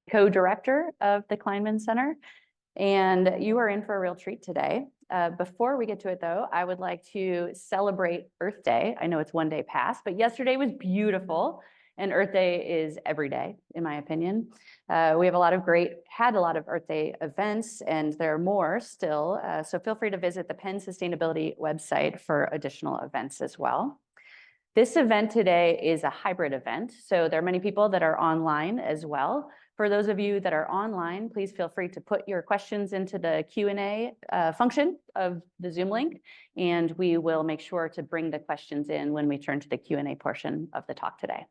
co-director of the Kleinman Center, and you are in for a real treat today. Before we get to it, though, I would like to celebrate Earth Day. I know it's one day past, but yesterday was beautiful, and Earth Day is every day, in my opinion. We have had a lot of Earth Day events, and there are more still. So feel free to visit the Penn Sustainability website for additional events as well. This event today is a hybrid event, so there are many people that are online as well. For those of you that are online, please feel free to put your questions into the Q&A function of the Zoom link, and we will make sure to bring the questions in when we turn to the Q&A portion of the talk today.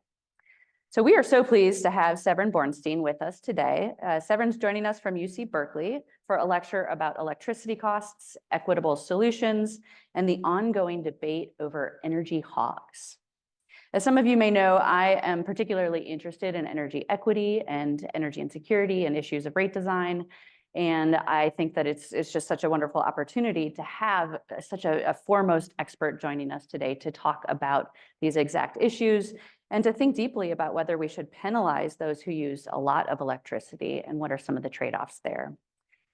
So we are so pleased to have Severin Borenstein with us today. Severin's joining us from UC Berkeley for a lecture about electricity costs, equitable solutions, and the ongoing debate over energy hogs. As some of you may know, I am particularly interested in energy equity and energy insecurity and issues of rate design. And I think that it's just such a wonderful opportunity to have such a foremost expert joining us today to talk about these exact issues and to think deeply about whether we should penalize those who use a lot of electricity and what are some of the trade-offs there.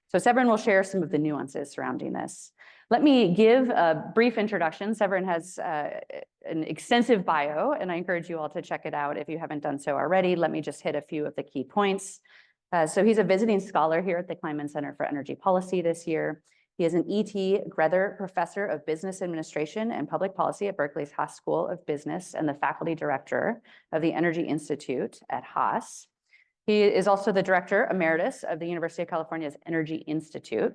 So Severin will share some of the nuances surrounding this. Let me give a brief introduction. Severin has an extensive bio, and I encourage you all to check it out if you haven't done so already. Let me just hit a few of the key points. So he's a visiting scholar here at the Kleinman Center for Energy Policy this year. He is an E.T. Grether Professor of Business Administration and Public Policy at Berkeley's Haas School of Business and the Faculty Director of the Energy Institute at Haas. He is also the Director Emeritus of the University of California's Energy Institute.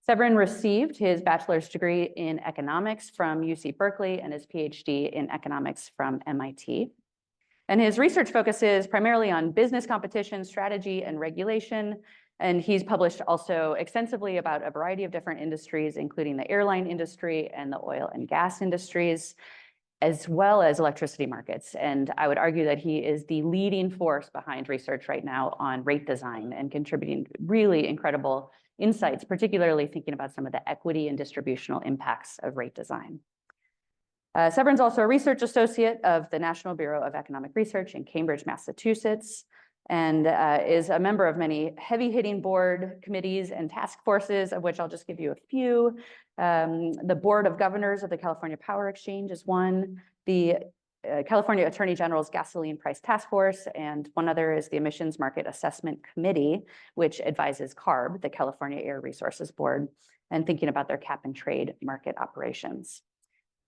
Severin received his bachelor's degree in economics from UC Berkeley and his PhD in economics from MIT. And his research focuses primarily on business competition, strategy, and regulation. And he's published also extensively about a variety of different industries, including the airline industry and the oil and gas industries, as well as electricity markets. And I would argue that he is the leading force behind research right now on rate design and contributing really incredible insights, particularly thinking about some of the equity and distributional impacts of rate design. Severin's also a research associate of the National Bureau of Economic Research in Cambridge, Massachusetts, and is a member of many heavy-hitting board committees and task forces, of which I'll just give you a few. The Board of Governors of the California Power Exchange is one, the California Attorney General's Gasoline Price Task Force, and one other is the Emissions Market Assessment Committee, which advises CARB, the California Air Resources Board, and thinking about their cap and trade market operations.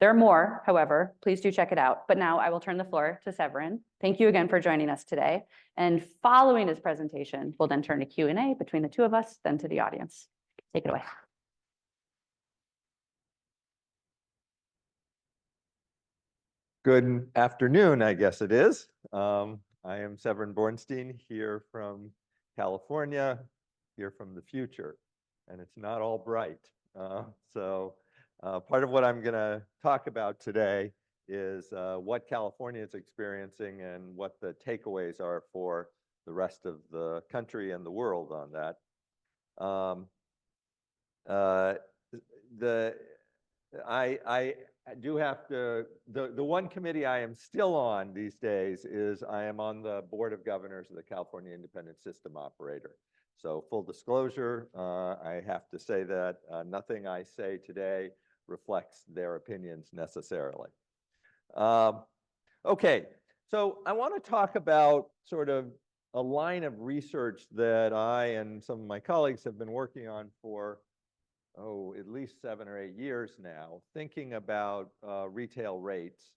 There are more, however, please do check it out. But now I will turn the floor to Severin. Thank you again for joining us today. And following his presentation, we'll then turn to Q&A between the two of us, then to the audience. Take it away. Good afternoon, I guess it is. I am Severin Borenstein, here from California, here from the future, and it's not all bright. Part of what I'm going to talk about today is what California is experiencing and what the takeaways are for the rest of the country and the world on that. I do have to, the one committee I am still on these days is I am on the Board of Governors of the California Independent System Operator. So full disclosure, I have to say that nothing I say today reflects their opinions necessarily. Okay, so I want to talk about sort of a line of research that I and some of my colleagues have been working on for at least 7 or 8 years now, thinking about retail rates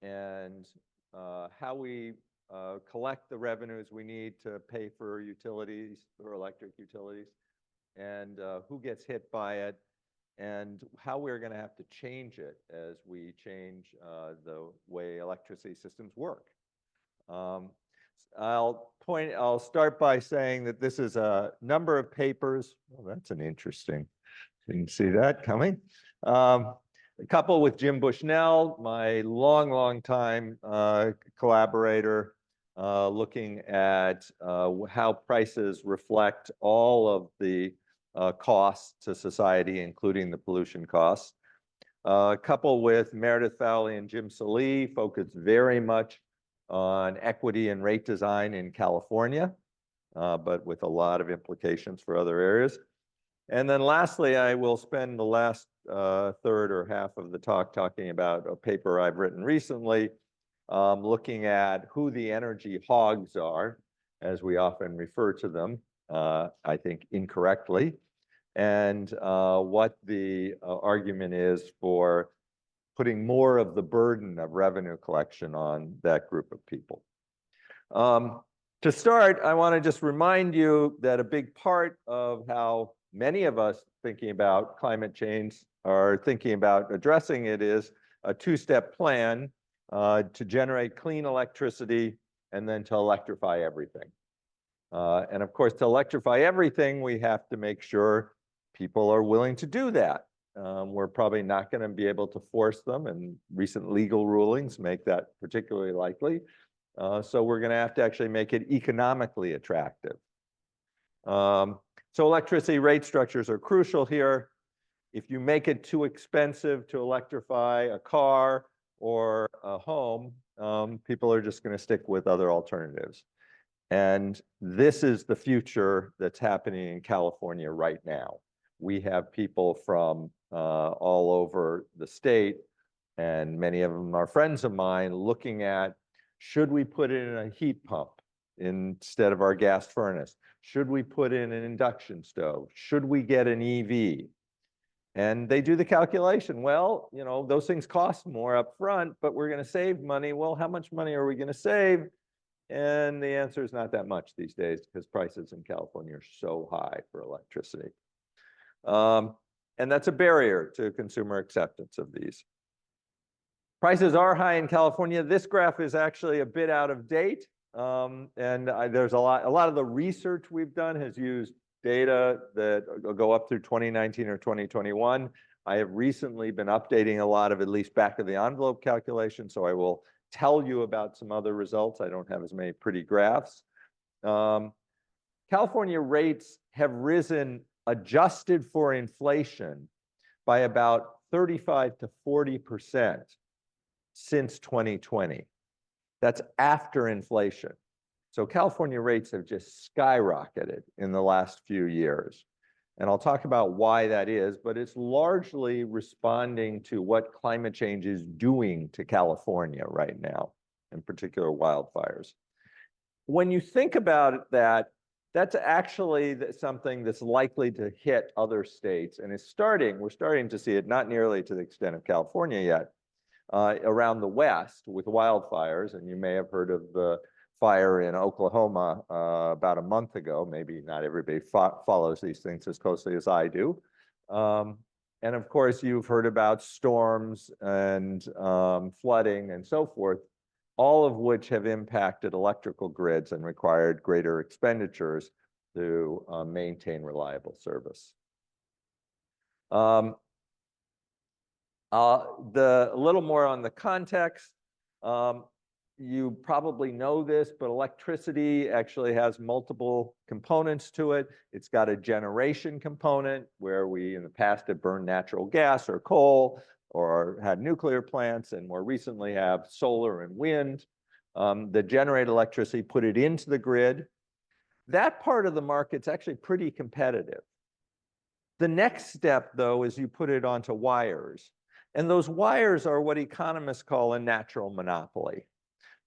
and how we collect the revenues we need to pay for utilities, for electric utilities, and who gets hit by it, and how we're going to have to change it as we change the way electricity systems work. I'll start by saying that this is a number of papers. Oh, that's an interesting. Didn't see that coming. A couple with Jim Bushnell, my long time collaborator, looking at how prices reflect all of the costs to society, including the pollution costs. A couple with Meredith Fowley and Jim Salee, focused very much on equity and rate design in California. but with a lot of implications for other areas. And then lastly, I will spend the last third or half of the talk talking about a paper I've written recently, looking at who the energy hogs are, as we often refer to them, I think incorrectly, and what the argument is for putting more of the burden of revenue collection on that group of people. To start, I want to just remind you that a big part of how many of us thinking about climate change are thinking about addressing it is a two-step plan to generate clean electricity and then to electrify everything. And of course, to electrify everything, we have to make sure people are willing to do that. We're probably not going to be able to force them, and recent legal rulings make that particularly likely. So we're going to have to actually make it economically attractive. So electricity rate structures are crucial here. If you make it too expensive to electrify a car or a home, people are just going to stick with other alternatives. And this is the future that's happening in California right now. We have people from all over the state, and many of them are friends of mine, looking at, should we put in a heat pump instead of our gas furnace? Should we put in an induction stove? Should we get an EV? And they do the calculation. Well, you know, those things cost more up front, but we're going to save money. Well, how much money are we going to save? And the answer is not that much these days, because prices in California are so high for electricity. And that's a barrier to consumer acceptance of these. Prices are high in California. This graph is actually a bit out of date. There's a lot of the research we've done has used data that go up through 2019 or 2021. I have recently been updating a lot of at least back of the envelope calculations, so I will tell you about some other results. I don't have as many pretty graphs. California rates have risen, adjusted for inflation, by about 35 to 40% since 2020. That's after inflation. So California rates have just skyrocketed in the last few years. And I'll talk about why that is, but it's largely responding to what climate change is doing to California right now, in particular wildfires. When you think about that, that's actually something that's likely to hit other states, and we're starting to see it, not nearly to the extent of California yet, around the West with wildfires. And you may have heard of the fire in Oklahoma about a month ago. Maybe not everybody follows these things as closely as I do. And of course, you've heard about storms and flooding and so forth, all of which have impacted electrical grids and required greater expenditures to maintain reliable service. A little more on the context. You probably know this, but electricity actually has multiple components to it. It's got a generation component, where we in the past have burned natural gas or coal, or had nuclear plants, and more recently have solar and wind that generate electricity, put it into the grid. That part of the market's actually pretty competitive. The next step, though, is you put it onto wires. And those wires are what economists call a natural monopoly.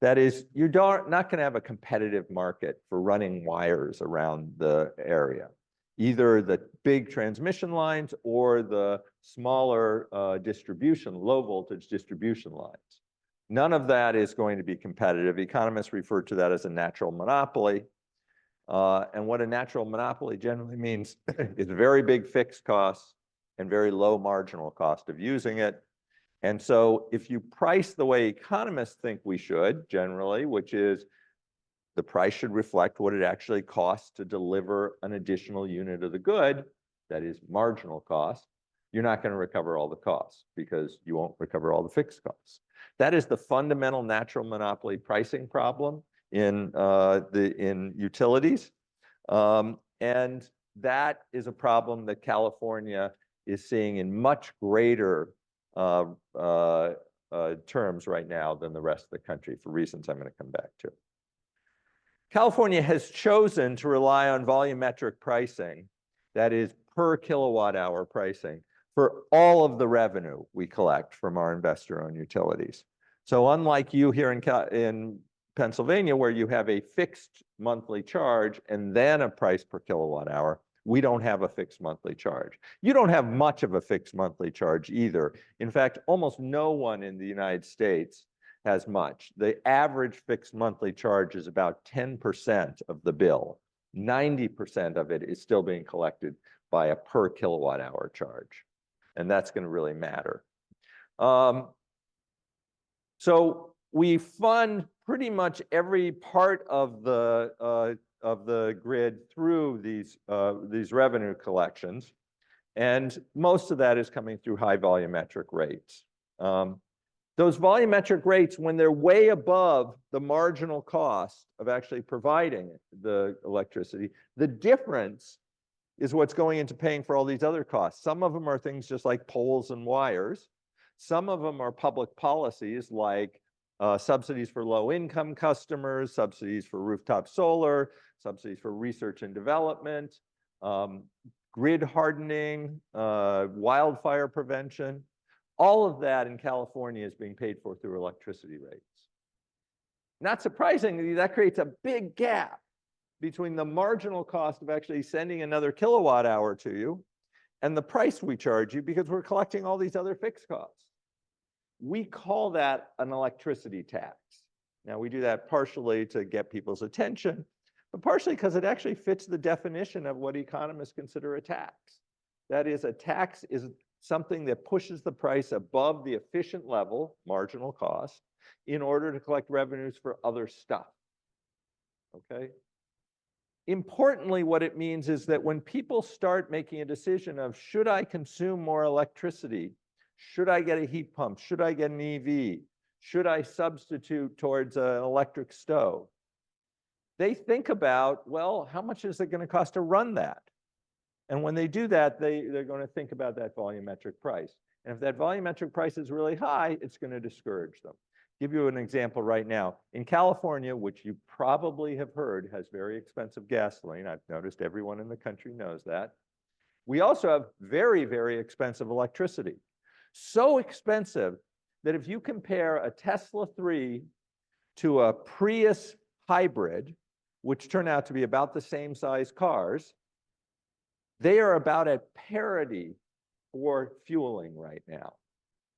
That is, you're not going to have a competitive market for running wires around the area, either the big transmission lines or the smaller low voltage distribution lines. None of that is going to be competitive. Economists refer to that as a natural monopoly. And what a natural monopoly generally means is very big fixed costs and very low marginal cost of using it. And so if you price the way economists think we should, generally, which is the price should reflect what it actually costs to deliver an additional unit of the good, that is marginal cost, you're not going to recover all the costs, because you won't recover all the fixed costs. That is the fundamental natural monopoly pricing problem in utilities. And that is a problem that California is seeing in much greater terms right now than the rest of the country, for reasons I'm going to come back to. California has chosen to rely on volumetric pricing, that is per kilowatt hour pricing, for all of the revenue we collect from our investor-owned utilities. So unlike you here in Pennsylvania, where you have a fixed monthly charge and then a price per kilowatt hour, we don't have a fixed monthly charge. You don't have much of a fixed monthly charge either. In fact, almost no one in the United States has much. The average fixed monthly charge is about 10% of the bill. 90% of it is still being collected by a per kilowatt hour charge. And that's going to really matter. So we fund pretty much every part of the grid through these revenue collections. And most of that is coming through high volumetric rates. Those volumetric rates, when they're way above the marginal cost of actually providing the electricity, the difference is what's going into paying for all these other costs. Some of them are things just like poles and wires. Some of them are public policies like subsidies for low-income customers, subsidies for rooftop solar, subsidies for research and development, grid hardening, wildfire prevention. All of that in California is being paid for through electricity rates. Not surprisingly, that creates a big gap between the marginal cost of actually sending another kilowatt hour to you and the price we charge you, because we're collecting all these other fixed costs. We call that an electricity tax. Now, we do that partially to get people's attention, but partially because it actually fits the definition of what economists consider a tax. That is, a tax is something that pushes the price above the efficient level, marginal cost, in order to collect revenues for other stuff. Okay? Importantly, what it means is that when people start making a decision of, should I consume more electricity? Should I get a heat pump? Should I get an EV? Should I substitute towards an electric stove? They think about, well, how much is it going to cost to run that? And when they do that, they're going to think about that volumetric price. And if that volumetric price is really high, it's going to discourage them. Give you an example right now. In California, which you probably have heard has very expensive gasoline, I've noticed everyone in the country knows that. We also have very, very expensive electricity. So expensive that if you compare a Tesla 3 to a Prius hybrid, which turn out to be about the same size cars, they are about at parity for fueling right now.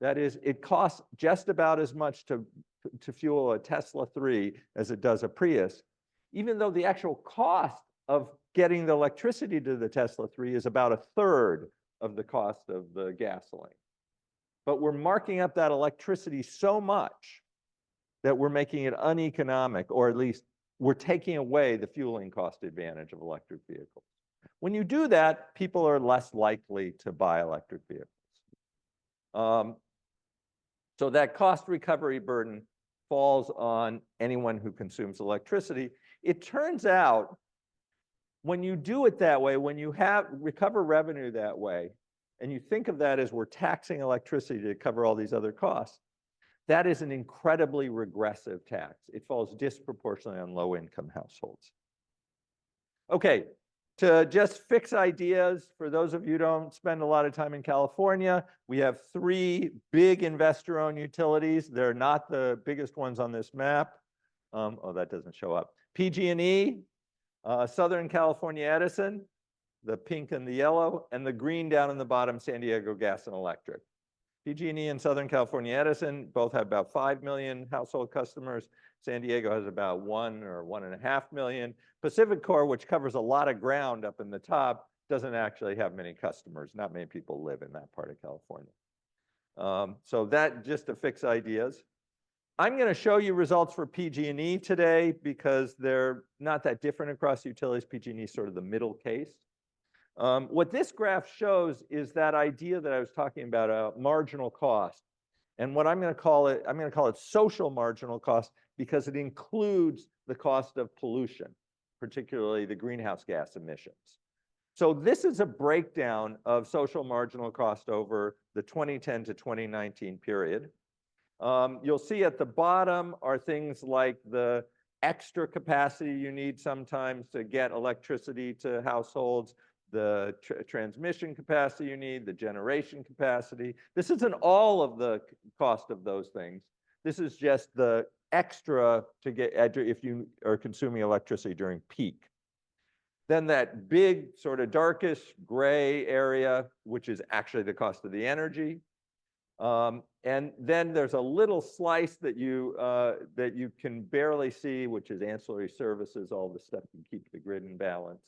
That is, it costs just about as much to fuel a Tesla 3 as it does a Prius, even though the actual cost of getting the electricity to the Tesla 3 is about a third of the cost of the gasoline. But we're marking up that electricity so much that we're making it uneconomic, or at least we're taking away the fueling cost advantage of electric vehicles. When you do that, people are less likely to buy electric vehicles. So that cost recovery burden falls on anyone who consumes electricity. It turns out, when you do it that way, when you recover revenue that way, and you think of that as we're taxing electricity to cover all these other costs, that is an incredibly regressive tax. It falls disproportionately on low-income households. Okay, to just fix ideas, for those of you who don't spend a lot of time in California, we have 3 big investor-owned utilities. They're not the biggest ones on this map. Oh, that doesn't show up. PG&E, Southern California Edison, the pink and the yellow, and the green down in the bottom, San Diego Gas and Electric. PG&E and Southern California Edison both have about 5 million household customers. San Diego has about 1 or 1.5 million. PacifiCorp, which covers a lot of ground up in the top, doesn't actually have many customers. Not many people live in that part of California. So that just to fix ideas. I'm going to show you results for PG&E today because they're not that different across utilities. PG&E is sort of the middle case. What this graph shows is that idea that I was talking about, a marginal cost. And what I'm going to call it social marginal cost, because it includes the cost of pollution, particularly the greenhouse gas emissions. So this is a breakdown of social marginal cost over the 2010 to 2019 period. You'll see at the bottom are things like the extra capacity you need sometimes to get electricity to households, the transmission capacity you need, the generation capacity. This isn't all of the cost of those things. This is just the extra to get if you are consuming electricity during peak. Then that big sort of darkish gray area, which is actually the cost of the energy. And then there's a little slice that you can barely see, which is ancillary services, all the stuff to keep the grid in balance.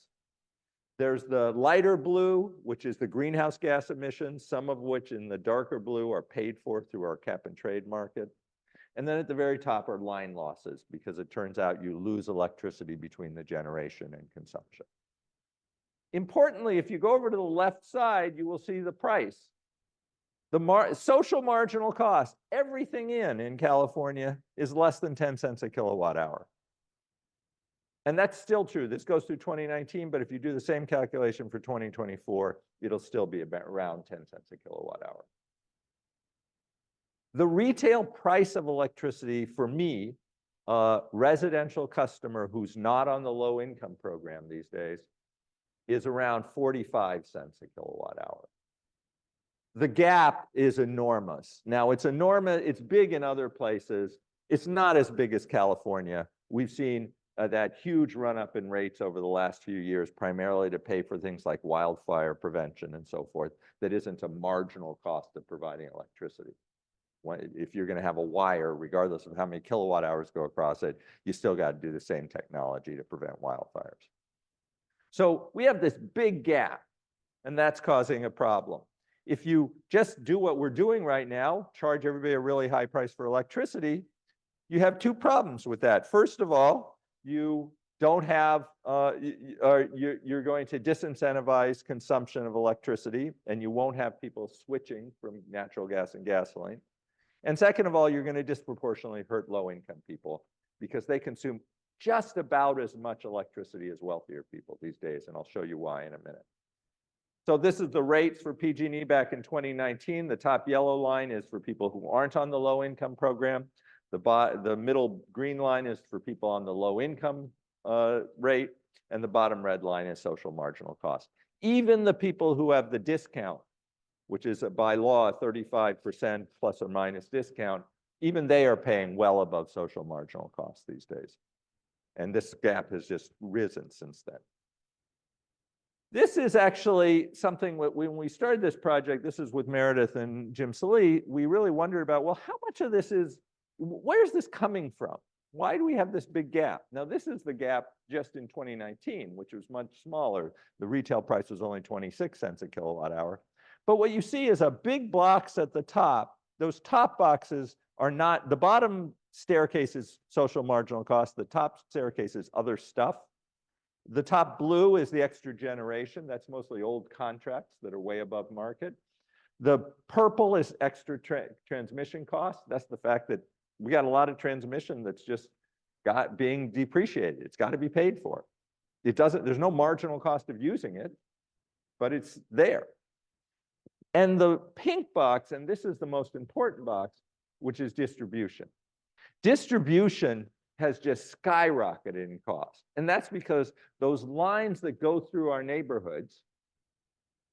There's the lighter blue, which is the greenhouse gas emissions, some of which in the darker blue are paid for through our cap and trade market. And then at the very top are line losses, because it turns out you lose electricity between the generation and consumption. Importantly, if you go over to the left side, you will see the price. The social marginal cost, everything in California is less than 10 cents a kilowatt hour. And that's still true. This goes through 2019, but if you do the same calculation for 2024, it'll still be about around 10 cents a kilowatt hour. The retail price of electricity for me, a residential customer who's not on the low income program these days, is around 45 cents a kilowatt hour. The gap is enormous. Now it's enormous, it's big in other places. It's not as big as California. We've seen that huge run up in rates over the last few years, primarily to pay for things like wildfire prevention and so forth, that isn't a marginal cost of providing electricity. If you're going to have a wire, regardless of how many kilowatt hours go across it, you still got to do the same technology to prevent wildfires. So we have this big gap, and that's causing a problem. If you just do what we're doing right now, charge everybody a really high price for electricity, you have two problems with that. First of all, you don't have, you're going to disincentivize consumption of electricity, and you won't have people switching from natural gas and gasoline. And second of all, you're going to disproportionately hurt low-income people, because they consume just about as much electricity as wealthier people these days, and I'll show you why in a minute. So this is the rates for PG&E back in 2019. The top yellow line is for people who aren't on the low-income program. The middle green line is for people on the low-income rate, and the bottom red line is social marginal cost. Even the people who have the discount, which is by law a 35% plus or minus discount, even they are paying well above social marginal cost these days. And this gap has just risen since then. This is actually something when we started this project, this is with Meredith and Jim Salee, we really wondered about, well, how much of this is, where's this coming from? Why do we have this big gap? Now, this is the gap just in 2019, which was much smaller. The retail price was only 26 cents a kilowatt hour. But what you see is a big box at the top. Those top boxes are not, the bottom staircase is social marginal cost. The top staircase is other stuff. The top blue is the extra generation. That's mostly old contracts that are way above market. The purple is extra transmission costs. That's the fact that we got a lot of transmission that's just being depreciated. It's got to be paid for. There's no marginal cost of using it, but it's there. And the pink box, and this is the most important box, which is distribution. Distribution has just skyrocketed in cost. And that's because those lines that go through our neighborhoods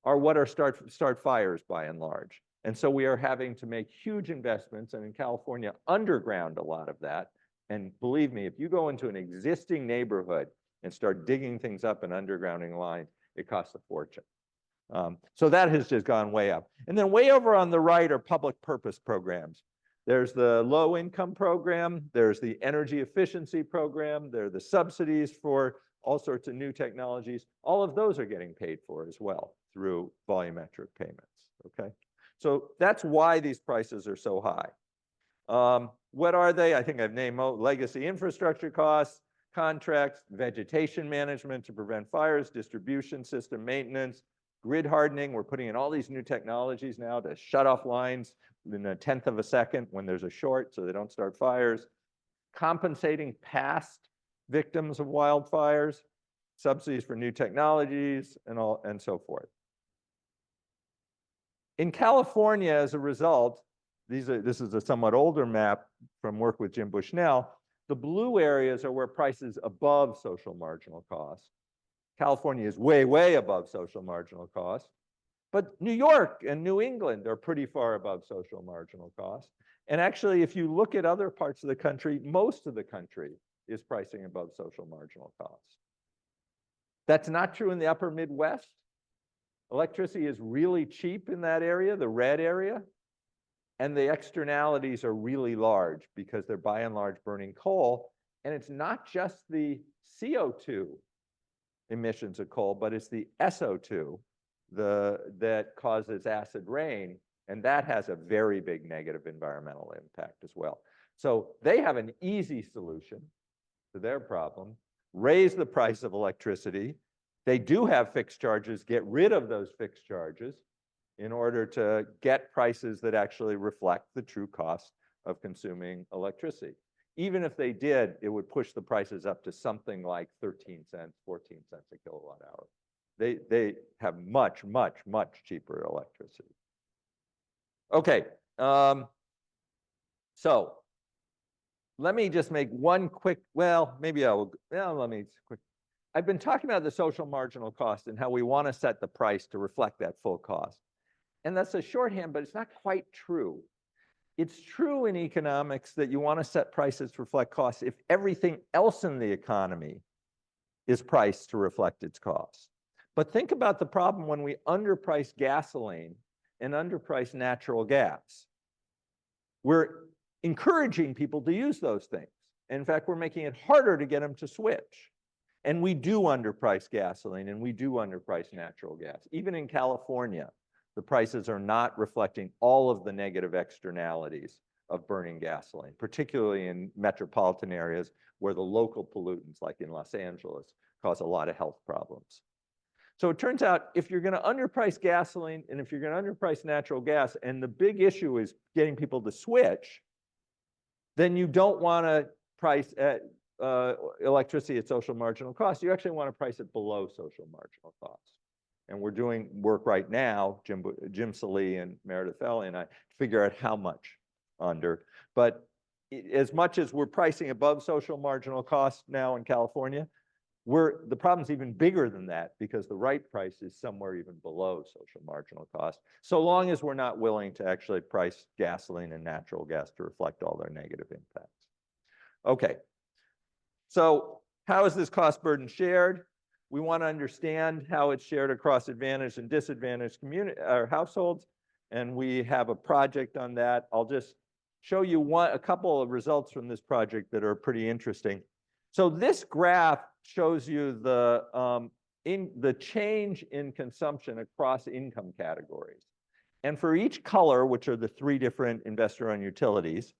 are what are start fires by and large. And so we are having to make huge investments, and in California, underground a lot of that. And believe me, if you go into an existing neighborhood and start digging things up and undergrounding lines, it costs a fortune. So that has just gone way up. And then way over on the right are public purpose programs. There's the low income program, there's the energy efficiency program, there are the subsidies for all sorts of new technologies. All of those are getting paid for as well through volumetric payments, okay? So that's why these prices are so high. What are they? I think I've named legacy infrastructure costs, contracts, vegetation management to prevent fires, distribution system maintenance, grid hardening. We're putting in all these new technologies now to shut off lines in a tenth of a second when there's a short so they don't start fires. Compensating past victims of wildfires, subsidies for new technologies, and so forth. In California, as a result, this is a somewhat older map from work with Jim Bushnell. The blue areas are where prices above social marginal cost. California is way, way above social marginal cost. But New York and New England are pretty far above social marginal cost. And actually, if you look at other parts of the country, most of the country is pricing above social marginal cost. That's not true in the upper Midwest. Electricity is really cheap in that area, the red area. And the externalities are really large because they're by and large burning coal. And it's not just the CO2 emissions of coal, but it's the SO2 that causes acid rain. And that has a very big negative environmental impact as well. So they have an easy solution to their problem: raise the price of electricity. They do have fixed charges. Get rid of those fixed charges in order to get prices that actually reflect the true cost of consuming electricity. Even if they did, it would push the prices up to something like 13 cents, 14 cents a kilowatt hour. They have much, much, much cheaper electricity. Okay, so let me just make one quick, well, maybe I will, well, let me quick. I've been talking about the social marginal cost and how we want to set the price to reflect that full cost. And that's a shorthand, but it's not quite true. It's true in economics that you want to set prices to reflect costs if everything else in the economy is priced to reflect its costs. But think about the problem when we underprice gasoline and underprice natural gas. We're encouraging people to use those things. In fact, we're making it harder to get them to switch. And we do underprice gasoline and we do underprice natural gas. Even in California, the prices are not reflecting all of the negative externalities of burning gasoline, particularly in metropolitan areas where the local pollutants, like in Los Angeles, cause a lot of health problems. So it turns out if you're going to underprice gasoline and if you're going to underprice natural gas, and the big issue is getting people to switch, then you don't want to price electricity at social marginal cost. You actually want to price it below social marginal cost. And we're doing work right now, Jim Salee and Meredith Ellie and I, to figure out how much under. But as much as we're pricing above social marginal cost now in California, the problem's even bigger than that because the right price is somewhere even below social marginal cost, so long as we're not willing to actually price gasoline and natural gas to reflect all their negative impacts. Okay, so how is this cost burden shared? We want to understand how it's shared across advantaged and disadvantaged households, and we have a project on that. I'll just show you a couple of results from this project that are pretty interesting. So this graph shows you the change in consumption across income categories. And for each color, which are the three different investor-owned utilities,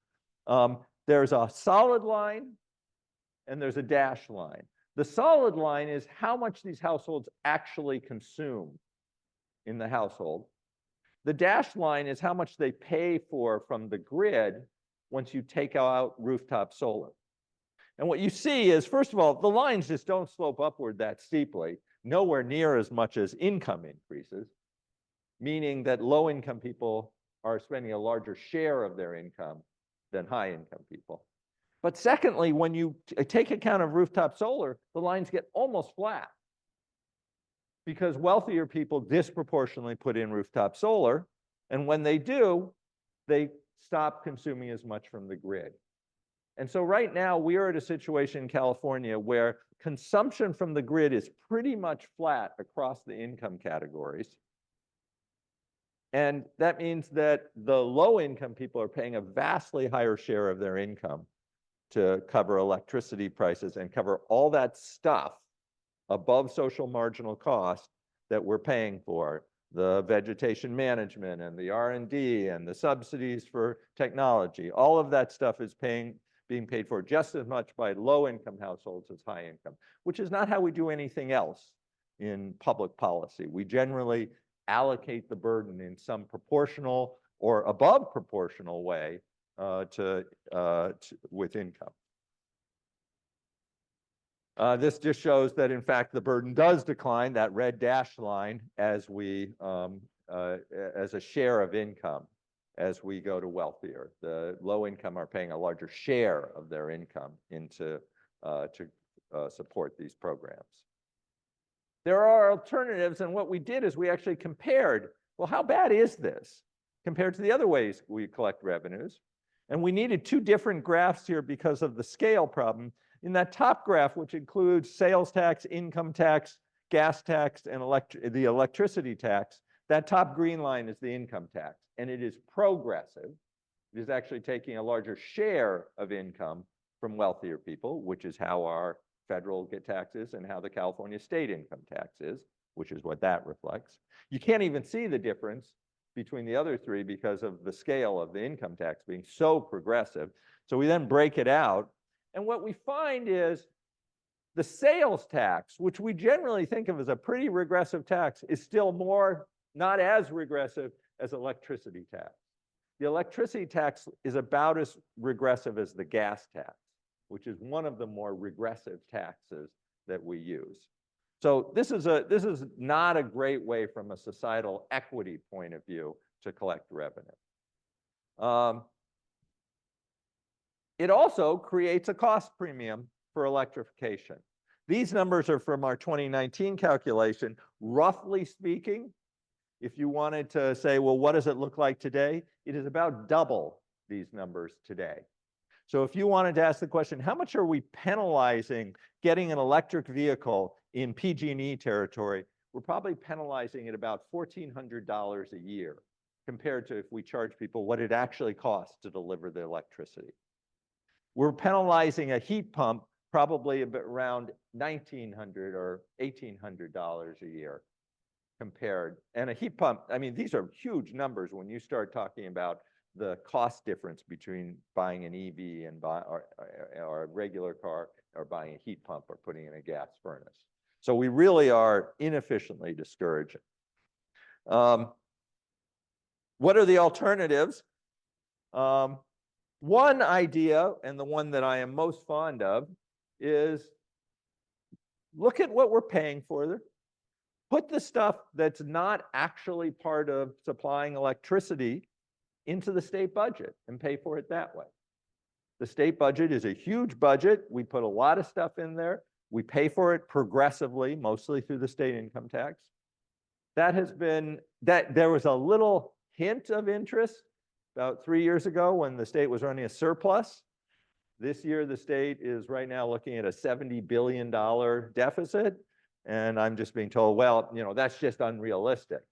there's a solid line and there's a dashed line. The solid line is how much these households actually consume in the household. The dashed line is how much they pay for from the grid once you take out rooftop solar. And what you see is, first of all, the lines just don't slope upward that steeply, nowhere near as much as income increases, meaning that low-income people are spending a larger share of their income than high-income people. But secondly, when you take account of rooftop solar, the lines get almost flat because wealthier people disproportionately put in rooftop solar, and when they do, they stop consuming as much from the grid. And so right now, we are at a situation in California where consumption from the grid is pretty much flat across the income categories. And that means that the low-income people are paying a vastly higher share of their income to cover electricity prices and cover all that stuff above social marginal cost that we're paying for, the vegetation management and the R&D and the subsidies for technology. All of that stuff is being paid for just as much by low-income households as high-income, which is not how we do anything else in public policy. We generally allocate the burden in some proportional or above proportional way with income. This just shows that, in fact, the burden does decline, that red dashed line, as a share of income. as we go to wealthier. The low income are paying a larger share of their income into support these programs. There are alternatives, and what we did is we actually compared, well, how bad is this compared to the other ways we collect revenues? And we needed two different graphs here because of the scale problem. In that top graph, which includes sales tax, income tax, gas tax, and the electricity tax, that top green line is the income tax, and it is progressive. It is actually taking a larger share of income from wealthier people, which is how our federal tax is and how the California state income tax is, which is what that reflects. You can't even see the difference between the other three because of the scale of the income tax being so progressive. So we then break it out, and what we find is the sales tax, which we generally think of as a pretty regressive tax, is still not as regressive as electricity tax. The electricity tax is about as regressive as the gas tax, which is one of the more regressive taxes that we use. So this is not a great way from a societal equity point of view to collect revenue. It also creates a cost premium for electrification. These numbers are from our 2019 calculation. Roughly speaking, if you wanted to say, well, what does it look like today? It is about double these numbers today. So if you wanted to ask the question, how much are we penalizing getting an electric vehicle in PG&E territory? We're probably penalizing it about $1,400 a year compared to if we charge people what it actually costs to deliver the electricity. We're penalizing a heat pump probably around $1,900 or $1,800 a year compared. And a heat pump, I mean, these are huge numbers when you start talking about the cost difference between buying an EV and or a regular car, or buying a heat pump or putting in a gas furnace. So we really are inefficiently discouraging. What are the alternatives? One idea, and the one that I am most fond of, is look at what we're paying for. Put the stuff that's not actually part of supplying electricity into the state budget and pay for it that way. The state budget is a huge budget. We put a lot of stuff in there. We pay for it progressively, mostly through the state income tax. That has been, there was a little hint of interest about 3 years ago when the state was running a surplus. This year, the state is right now looking at a $70 billion deficit. And I'm just being told, well, that's just unrealistic.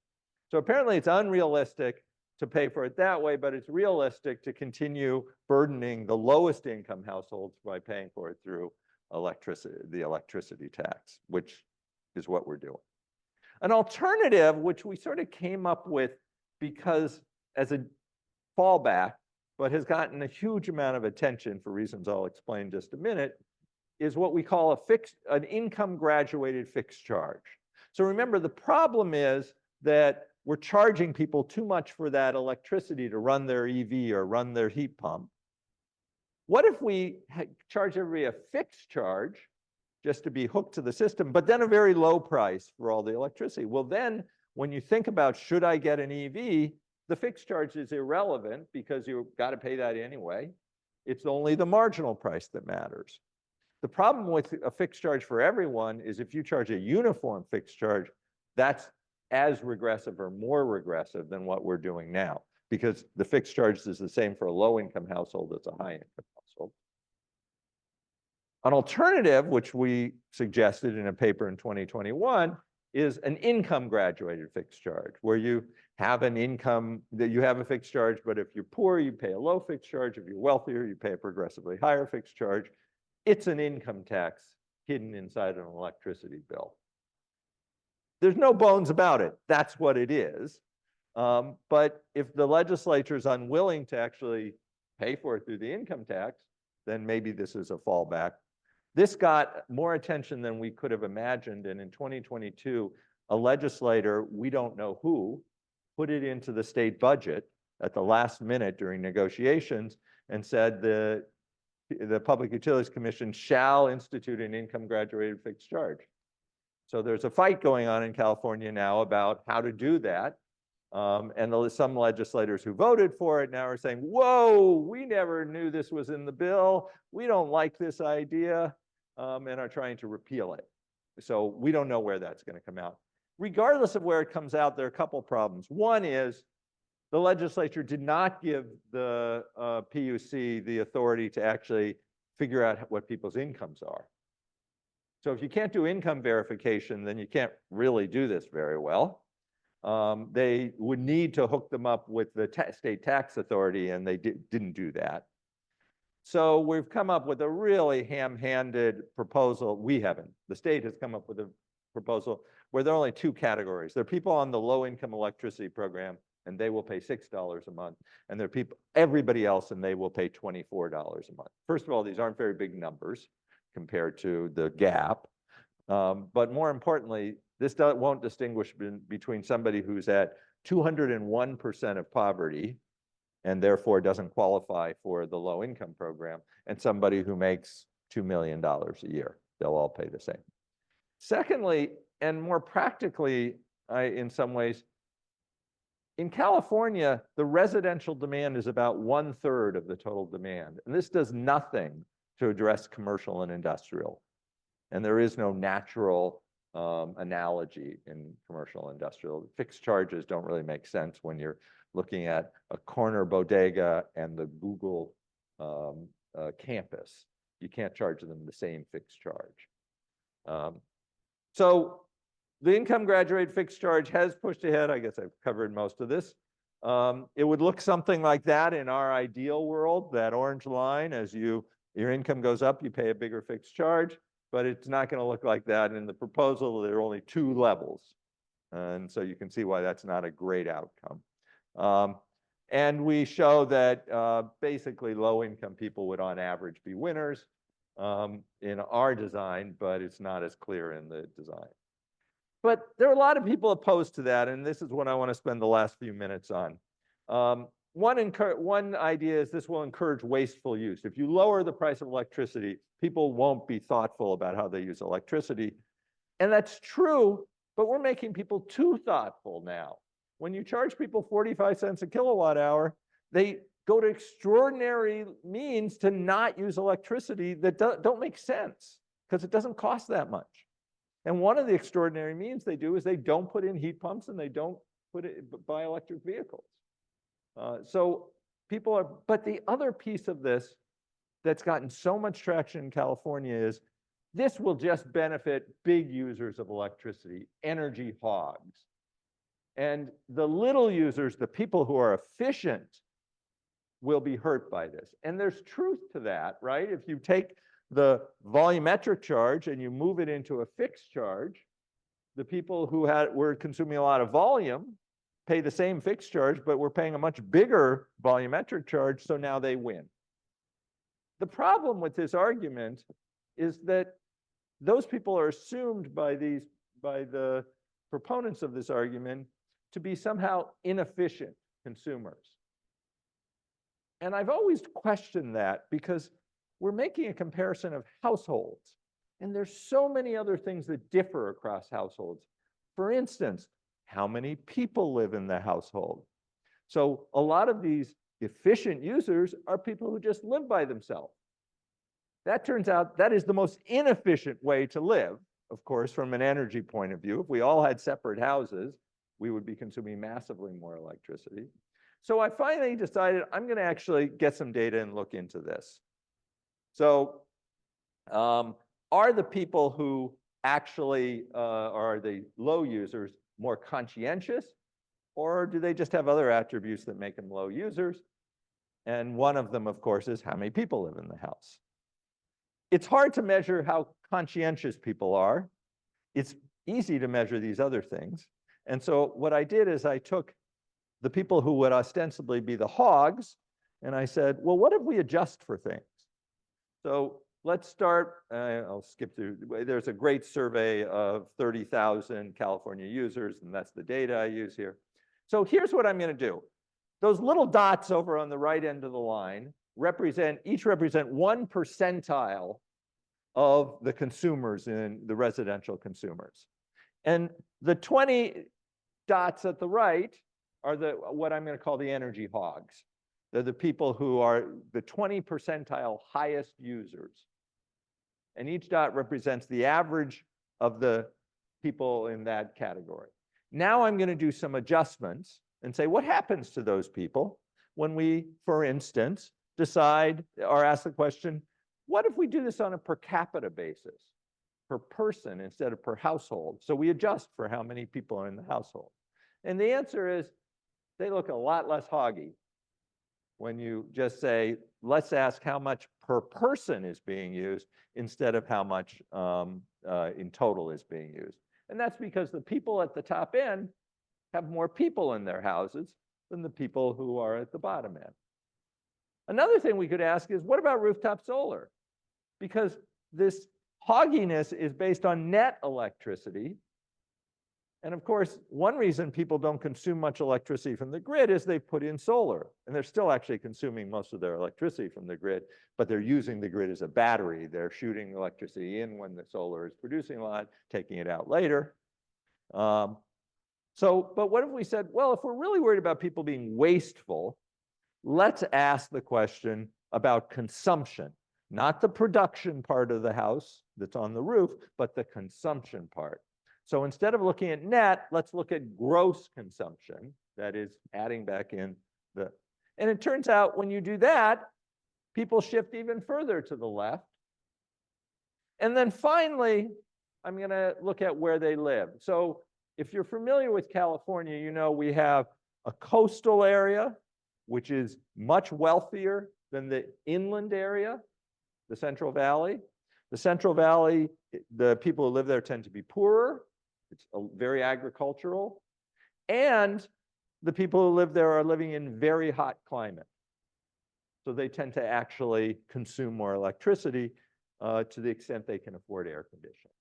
So apparently it's unrealistic to pay for it that way, but it's realistic to continue burdening the lowest income households by paying for it through the electricity tax, which is what we're doing. An alternative, which we sort of came up with because as a fallback, but has gotten a huge amount of attention for reasons I'll explain in just a minute, is what we call an income graduated fixed charge. So remember, the problem is that we're charging people too much for that electricity to run their EV or run their heat pump. What if we charge everybody a fixed charge just to be hooked to the system, but then a very low price for all the electricity? Well, then when you think about, should I get an EV, the fixed charge is irrelevant because you've got to pay that anyway. It's only the marginal price that matters. The problem with a fixed charge for everyone is if you charge a uniform fixed charge, that's as regressive or more regressive than what we're doing now, because the fixed charge is the same for a low-income household as a high-income household. An alternative, which we suggested in a paper in 2021, is an income graduated fixed charge, where you have an income that you have a fixed charge, but if you're poor, you pay a low fixed charge. If you're wealthier, you pay a progressively higher fixed charge. It's an income tax hidden inside an electricity bill. There's no bones about it. That's what it is. But if the legislature is unwilling to actually pay for it through the income tax, then maybe this is a fallback. This got more attention than we could have imagined. And in 2022, a legislator, we don't know who, put it into the state budget at the last minute during negotiations and said the Public Utilities Commission shall institute an income graduated fixed charge. So there's a fight going on in California now about how to do that. And some legislators who voted for it now are saying, whoa, we never knew this was in the bill. We don't like this idea, and are trying to repeal it. So we don't know where that's going to come out. Regardless of where it comes out, there are a couple problems. One is the legislature did not give the PUC the authority to actually figure out what people's incomes are. So if you can't do income verification, then you can't really do this very well. They would need to hook them up with the state tax authority, and they didn't do that. So we've come up with a really ham-handed proposal. We haven't. The state has come up with a proposal where there are only two categories. There are people on the low-income electricity program, and they will pay $6 a month. And there are people, everybody else, and they will pay $24 a month. First of all, these aren't very big numbers compared to the gap. But more importantly, this won't distinguish between somebody who's at 201% of poverty and therefore doesn't qualify for the low income program, and somebody who makes $2 million a year. They'll all pay the same. Secondly, and more practically, in some ways, in California, the residential demand is about 1/3 of the total demand. And this does nothing to address commercial and industrial. And there is no natural analogy in commercial and industrial. Fixed charges don't really make sense when you're looking at a corner bodega and the Google campus. You can't charge them the same fixed charge. So the income graduate fixed charge has pushed ahead. I guess I've covered most of this. It would look something like that in our ideal world, that orange line. As your income goes up, you pay a bigger fixed charge, but it's not going to look like that. In the proposal, there are only 2 levels. And so you can see why that's not a great outcome. And we show that basically low-income people would on average be winners in our design, but it's not as clear in the design. But there are a lot of people opposed to that, and this is what I want to spend the last few minutes on. One idea is this will encourage wasteful use. If you lower the price of electricity, people won't be thoughtful about how they use electricity. And that's true, but we're making people too thoughtful now. When you charge people 45 cents a kilowatt hour, they go to extraordinary means to not use electricity that don't make sense because it doesn't cost that much. And one of the extraordinary means they do is they don't put in heat pumps and they don't buy electric vehicles. So people are, but the other piece of this that's gotten so much traction in California is this will just benefit big users of electricity, energy hogs. And the little users, the people who are efficient, will be hurt by this. And there's truth to that, right? If you take the volumetric charge and you move it into a fixed charge, the people who were consuming a lot of volume pay the same fixed charge, but we're paying a much bigger volumetric charge, so now they win. The problem with this argument is that those people are assumed by the proponents of this argument to be somehow inefficient consumers. And I've always questioned that because we're making a comparison of households, and there's so many other things that differ across households. For instance, how many people live in the household? So a lot of these efficient users are people who just live by themselves. That turns out that is the most inefficient way to live, of course, from an energy point of view. If we all had separate houses, we would be consuming massively more electricity. So I finally decided I'm going to actually get some data and look into this. So are the people who actually are the low users more conscientious, or do they just have other attributes that make them low users? And one of them, of course, is how many people live in the house. It's hard to measure how conscientious people are. It's easy to measure these other things. And so what I did is I took the people who would ostensibly be the hogs, and I said, well, what if we adjust for things? So let's start, I'll skip through. There's a great survey of 30,000 California users, and that's the data I use here. So here's what I'm going to do. Those little dots over on the right end of the line each represent 1 percentile of the consumers in the residential consumers. And the 20 dots at the right are what I'm going to call the energy hogs. They're the people who are the 20 percentile highest users. And each dot represents the average of the people in that category. Now I'm going to do some adjustments and say, what happens to those people when we, for instance, decide or ask the question, what if we do this on a per capita basis, per person instead of per household? So we adjust for how many people are in the household. And the answer is they look a lot less hoggy when you just say, let's ask how much per person is being used instead of how much in total is being used. And that's because the people at the top end have more people in their houses than the people who are at the bottom end. Another thing we could ask is, what about rooftop solar? Because this hogginess is based on net electricity. And of course, one reason people don't consume much electricity from the grid is they put in solar. And they're still actually consuming most of their electricity from the grid, but they're using the grid as a battery. They're shooting electricity in when the solar is producing a lot, taking it out later. But what if we said, well, if we're really worried about people being wasteful, let's ask the question about consumption, not the production part of the house that's on the roof, but the consumption part. So instead of looking at net, let's look at gross consumption, that is adding back in the, and it turns out when you do that, people shift even further to the left. And then finally, I'm going to look at where they live. So if you're familiar with California, you know we have a coastal area, which is much wealthier than the inland area, the Central Valley. The Central Valley, the people who live there tend to be poorer. It's very agricultural. And the people who live there are living in very hot climate. So they tend to actually consume more electricity to the extent they can afford air conditioning.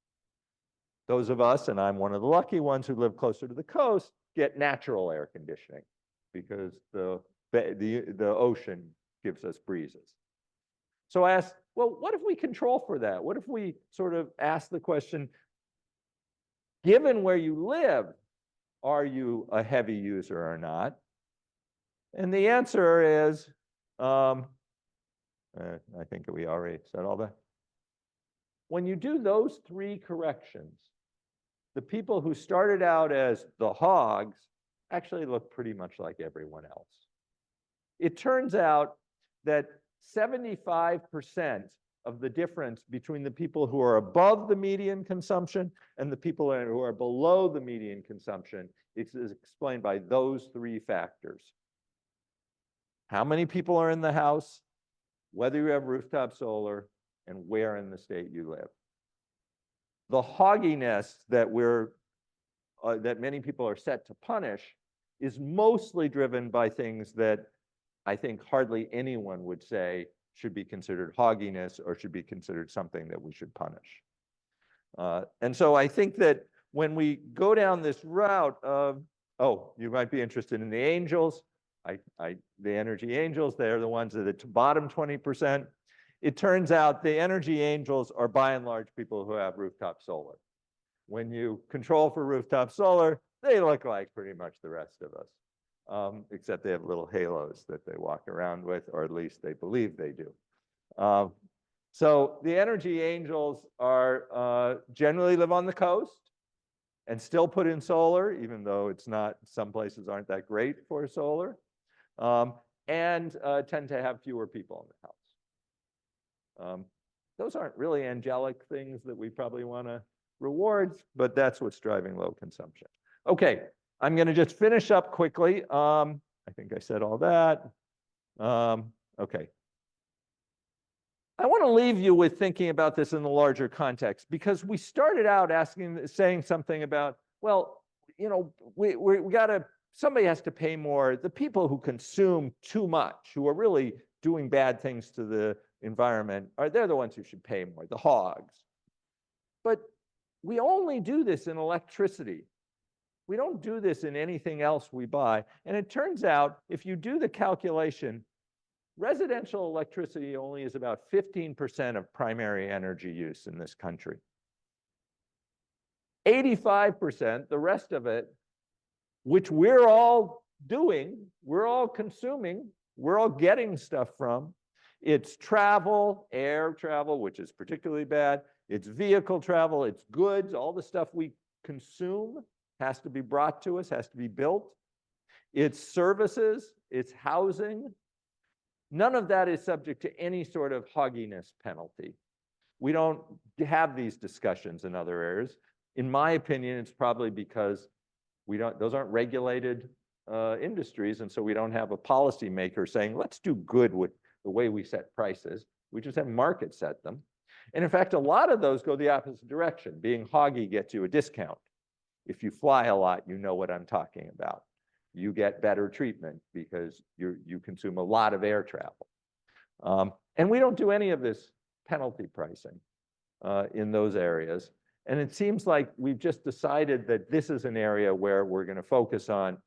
Those of us, and I'm one of the lucky ones who live closer to the coast, get natural air conditioning because the ocean gives us breezes. So I asked, well, what if we control for that? What if we sort of ask the question, given where you live, are you a heavy user or not? And the answer is, I think we already said all that. When you do those three corrections, the people who started out as the hogs actually look pretty much like everyone else. It turns out that 75% of the difference between the people who are above the median consumption and the people who are below the median consumption is explained by those three factors. How many people are in the house, whether you have rooftop solar, and where in the state you live. The hogginess that that many people are set to punish is mostly driven by things that I think hardly anyone would say should be considered hogginess or should be considered something that we should punish. And so I think that when we go down this route of, oh, you might be interested in the angels. The energy angels, they're the ones that are the bottom 20%. It turns out the energy angels are by and large people who have rooftop solar. When you control for rooftop solar, they look like pretty much the rest of us, except they have little halos that they walk around with, or at least they believe they do. So the energy angels are generally live on the coast and still put in solar, even though it's not, some places aren't that great for solar, and tend to have fewer people in the house. Those aren't really angelic things that we probably want to reward, but that's what's driving low consumption. Okay, I'm going to just finish up quickly. I think I said all that. Okay. I want to leave you with thinking about this in the larger context, because we started out saying something about, well, you know, we got to, somebody has to pay more. The people who consume too much, who are really doing bad things to the environment, they're the ones who should pay more, the hogs. But we only do this in electricity. We don't do this in anything else we buy. And it turns out, if you do the calculation, residential electricity only is about 15% of primary energy use in this country. 85%, the rest of it, which we're all doing, we're all consuming, we're all getting stuff from. It's travel, air travel, which is particularly bad. It's vehicle travel, it's goods, all the stuff we consume has to be brought to us, has to be built. It's services, it's housing. None of that is subject to any sort of hogginess penalty. We don't have these discussions in other areas. In my opinion, it's probably because those aren't regulated industries, and so we don't have a policymaker saying, let's do good with the way we set prices. We just have markets set them. And in fact, a lot of those go the opposite direction. Being hoggy gets you a discount. If you fly a lot, you know what I'm talking about. You get better treatment because you consume a lot of air travel. And we don't do any of this penalty pricing in those areas. And it seems like we've just decided that this is an area where we're going to focus on.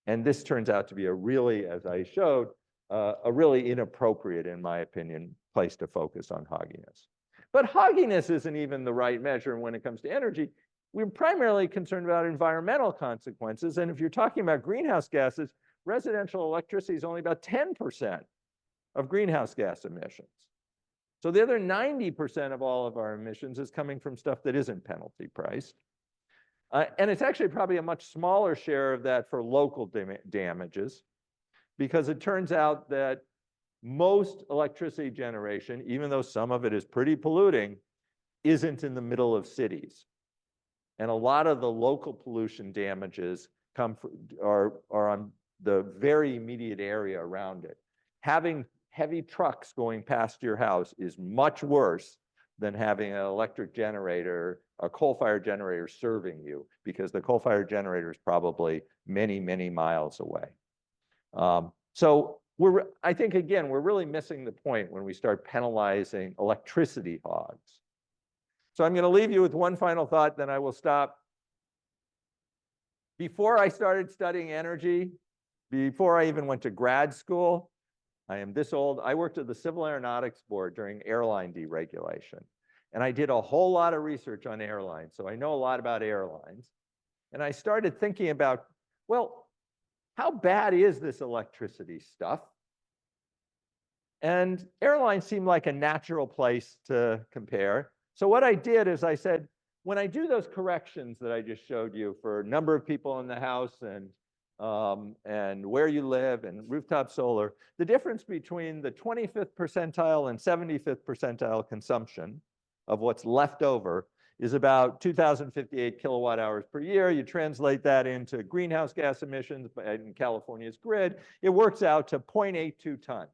And this turns out to be a really, as I showed, a really inappropriate, in my opinion, place to focus on hogginess. But hogginess isn't even the right measure when it comes to energy. We're primarily concerned about environmental consequences. And if you're talking about greenhouse gases, residential electricity is only about 10% of greenhouse gas emissions. So the other 90% of all of our emissions is coming from stuff that isn't penalty priced. And it's actually probably a much smaller share of that for local damages, because it turns out that most electricity generation, even though some of it is pretty polluting, isn't in the middle of cities. And a lot of the local pollution damages are on the very immediate area around it. Having heavy trucks going past your house is much worse than having an electric generator, a coal-fired generator serving you, because the coal-fired generator is probably many, many miles away. So I think, again, we're really missing the point when we start penalizing electricity hogs. So I'm going to leave you with one final thought, then I will stop. Before I started studying energy, before I even went to grad school, I am this old, I worked at the Civil Aeronautics Board during airline deregulation. And I did a whole lot of research on airlines, so I know a lot about airlines. And I started thinking about, well, how bad is this electricity stuff? And airlines seem like a natural place to compare. So what I did is I said, when I do those corrections that I just showed you for number of people in the house and where you live and rooftop solar, the difference between the 25th percentile and 75th percentile consumption of what's left over is about 2,058 kilowatt hours per year. You translate that into greenhouse gas emissions in California's grid, it works out to 0.82 tons.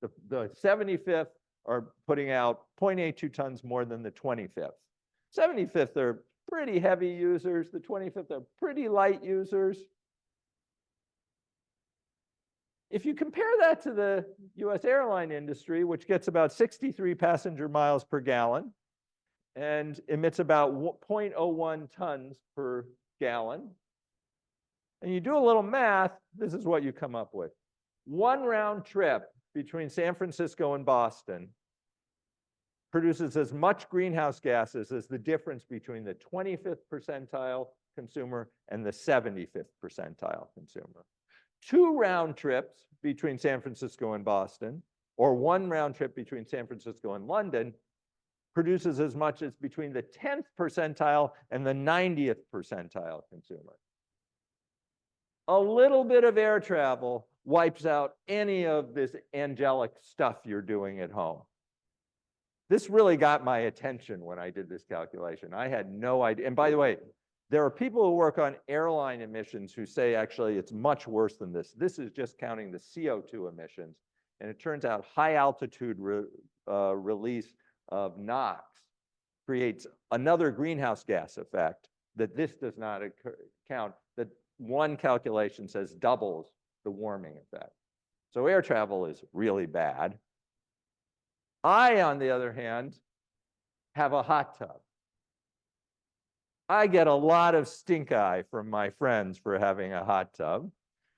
The 75th are putting out 0.82 tons more than the 25th. 75th are pretty heavy users. The 25th are pretty light users. If you compare that to the US airline industry, which gets about 63 passenger miles per gallon and emits about 0.01 tons per gallon, and you do a little math, this is what you come up with. One round trip between San Francisco and Boston produces as much greenhouse gases as the difference between the 25th percentile consumer and the 75th percentile consumer. 2 round trips between San Francisco and Boston, or 1 round trip between San Francisco and London, produces as much as between the 10th percentile and the 90th percentile consumer. A little bit of air travel wipes out any of this angelic stuff you're doing at home. This really got my attention when I did this calculation. I had no idea. And by the way, there are people who work on airline emissions who say actually it's much worse than this. This is just counting the CO2 emissions. And it turns out high altitude release of NOx creates another greenhouse gas effect that this does not count, that one calculation says doubles the warming effect. So air travel is really bad. I, on the other hand, have a hot tub. I get a lot of stink eye from my friends for having a hot tub,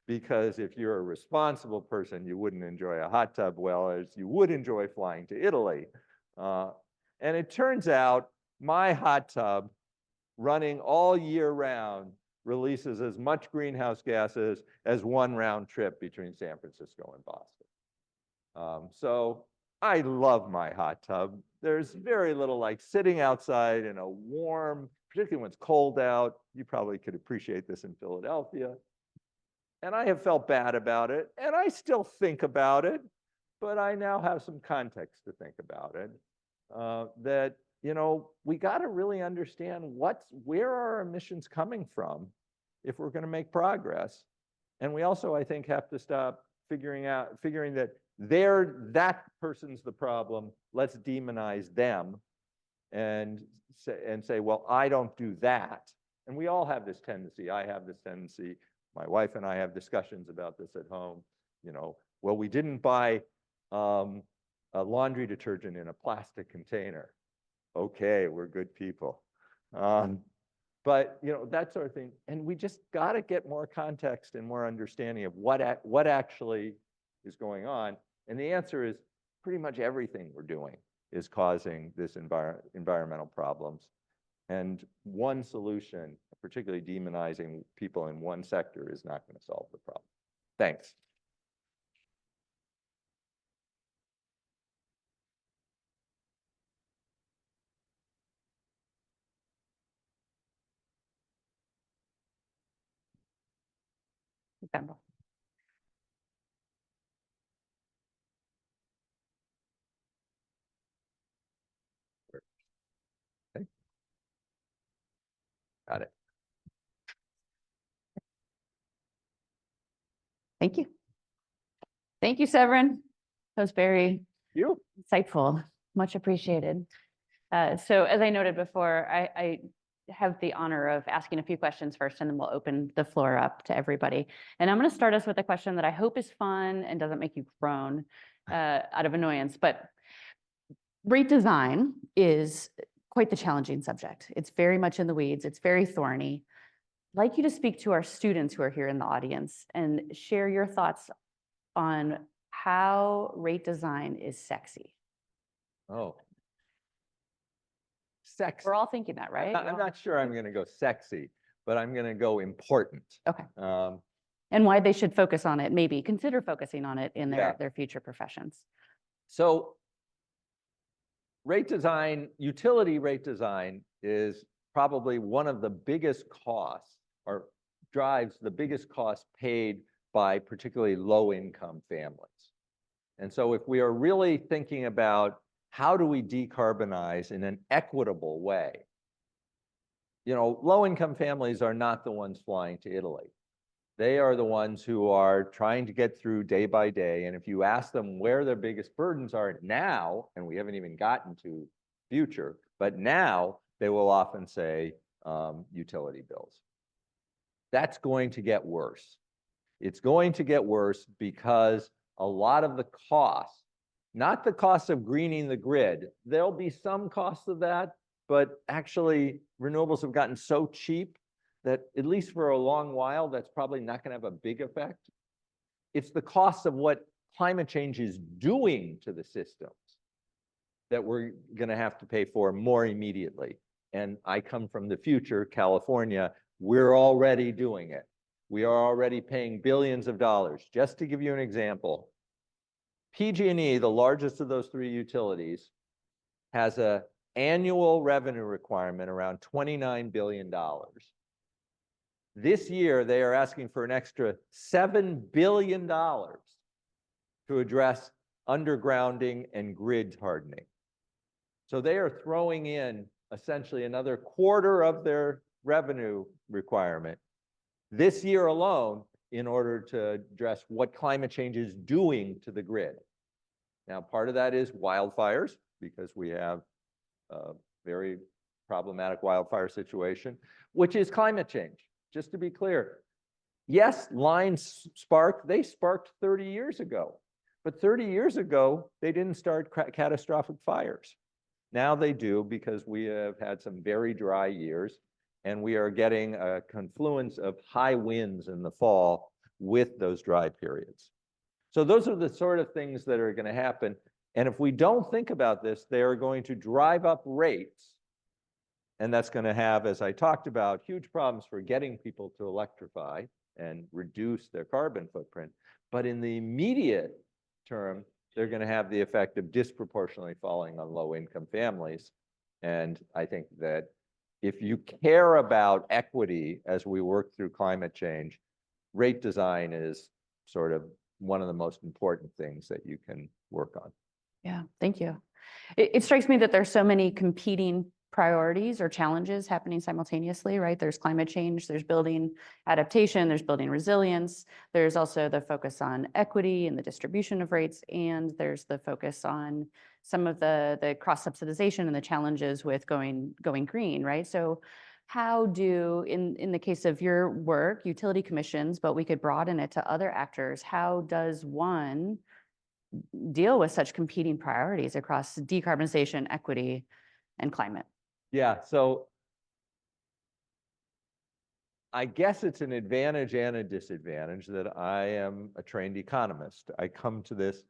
because if you're a responsible person, you wouldn't enjoy a hot tub well as you would enjoy flying to Italy. And it turns out my hot tub running all year round releases as much greenhouse gases as one round trip between San Francisco and Boston. So I love my hot tub. There's very little like sitting outside in a warm, particularly when it's cold out. You probably could appreciate this in Philadelphia. And I have felt bad about it, and I still think about it, but I now have some context to think about it. That, you know, we got to really understand where are our emissions coming from if we're going to make progress. And we also, I think, have to stop figuring that that person's the problem. Let's demonize them and say, well, I don't do that. And we all have this tendency. I have this tendency. My wife and I have discussions about this at home. You know, well, we didn't buy a laundry detergent in a plastic container. Okay, we're good people. But, you know, that sort of thing. And we just got to get more context and more understanding of what actually is going on. And the answer is pretty much everything we're doing is causing this environmental problems. And one solution, particularly demonizing people in one sector, is not going to solve the problem. Thanks. December. Okay. Got it. Thank you. Thank you, Severin. That was very insightful. Much appreciated. So as I noted before, I have the honor of asking a few questions first, and then we'll open the floor up to everybody. And I'm going to start us with a question that I hope is fun and doesn't make you groan out of annoyance. But rate design is quite the challenging subject. It's very much in the weeds. It's very thorny. I'd like you to speak to our students who are here in the audience and share your thoughts on how rate design is sexy. Oh. Sexy. We're all thinking that, right? I'm not sure I'm going to go sexy, but I'm going to go important. Okay. And why they should focus on it, maybe consider focusing on it in their future professions. So rate design, utility rate design is probably one of the biggest costs, or drives the biggest cost paid by particularly low-income families. And so if we are really thinking about how do we decarbonize in an equitable way, you know, low-income families are not the ones flying to Italy. They are the ones who are trying to get through day by day. And if you ask them where their biggest burdens are now, and we haven't even gotten to future, but now they will often say utility bills. That's going to get worse. It's going to get worse because a lot of the costs, not the cost of greening the grid, there'll be some cost of that, but actually renewables have gotten so cheap that at least for a long while, that's probably not going to have a big effect. It's the cost of what climate change is doing to the systems that we're going to have to pay for more immediately. And I come from the future, California. We're already doing it. We are already paying billions of dollars. Just to give you an example, PG&E, the largest of those three utilities, has an annual revenue requirement around $29 billion. This year, they are asking for an extra $7 billion to address undergrounding and grid hardening. So they are throwing in essentially another quarter of their revenue requirement this year alone in order to address what climate change is doing to the grid. Now, part of that is wildfires, because we have a very problematic wildfire situation, which is climate change. Just to be clear, yes, lines sparked, they sparked 30 years ago. But 30 years ago, they didn't start catastrophic fires. Now they do, because we have had some very dry years, and we are getting a confluence of high winds in the fall with those dry periods. So those are the sort of things that are going to happen. And if we don't think about this, they are going to drive up rates. And that's going to have, as I talked about, huge problems for getting people to electrify and reduce their carbon footprint. But in the immediate term, they're going to have the effect of disproportionately falling on low-income families. And I think that if you care about equity as we work through climate change, rate design is sort of one of the most important things that you can work on. Yeah, thank you. It strikes me that there's so many competing priorities or challenges happening simultaneously, right? There's climate change, there's building adaptation, there's building resilience. There's also the focus on equity and the distribution of rates, and there's the focus on some of the cross-subsidization and the challenges with going green, right? So how do, in the case of your work, utility commissions, but we could broaden it to other actors, how does one deal with such competing priorities across decarbonization, equity, and climate? Yeah, so I guess it's an advantage and a disadvantage that I am a trained economist. I come to this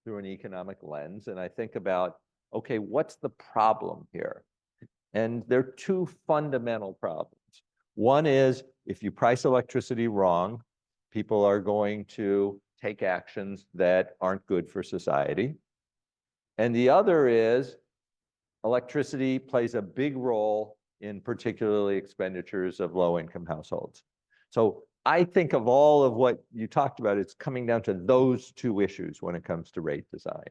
through an economic lens, and I think about, okay, what's the problem here? And there are two fundamental problems. One is if you price electricity wrong, people are going to take actions that aren't good for society. And the other is electricity plays a big role in particularly expenditures of low-income households. So I think of all of what you talked about, it's coming down to those two issues when it comes to rate design.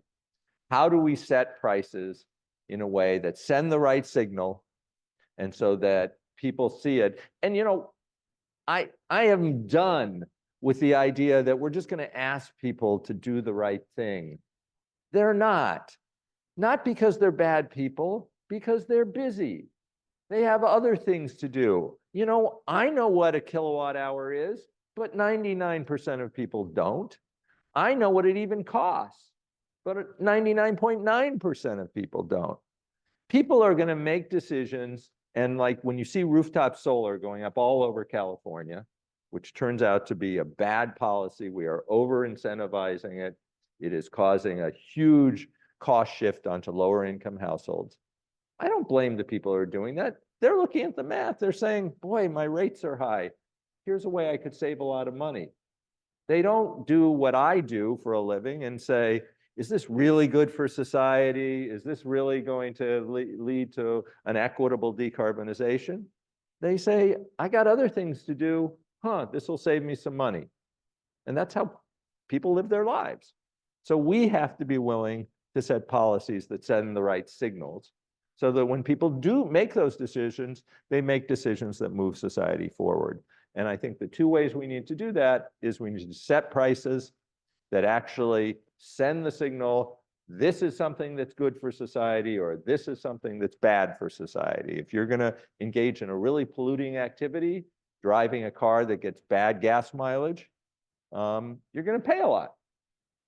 How do we set prices in a way that send the right signal and so that people see it? And I am done with the idea that we're just going to ask people to do the right thing. They're not. Not because they're bad people, because they're busy. They have other things to do. I know what a kilowatt hour is, but 99% of people don't. I know what it even costs, but 99.9% of people don't. People are going to make decisions, and like when you see rooftop solar going up all over California, which turns out to be a bad policy, we are over-incentivizing it. It is causing a huge cost shift onto lower income households. I don't blame the people who are doing that. They're looking at the math. They're saying, boy, my rates are high. Here's a way I could save a lot of money. They don't do what I do for a living and say, is this really good for society? Is this really going to lead to an equitable decarbonization? They say, I got other things to do. This will save me some money. And that's how people live their lives. So we have to be willing to set policies that send the right signals so that when people do make those decisions, they make decisions that move society forward. And I think the two ways we need to do that is we need to set prices that actually send the signal, this is something that's good for society, or this is something that's bad for society. If you're going to engage in a really polluting activity, driving a car that gets bad gas mileage, you're going to pay a lot.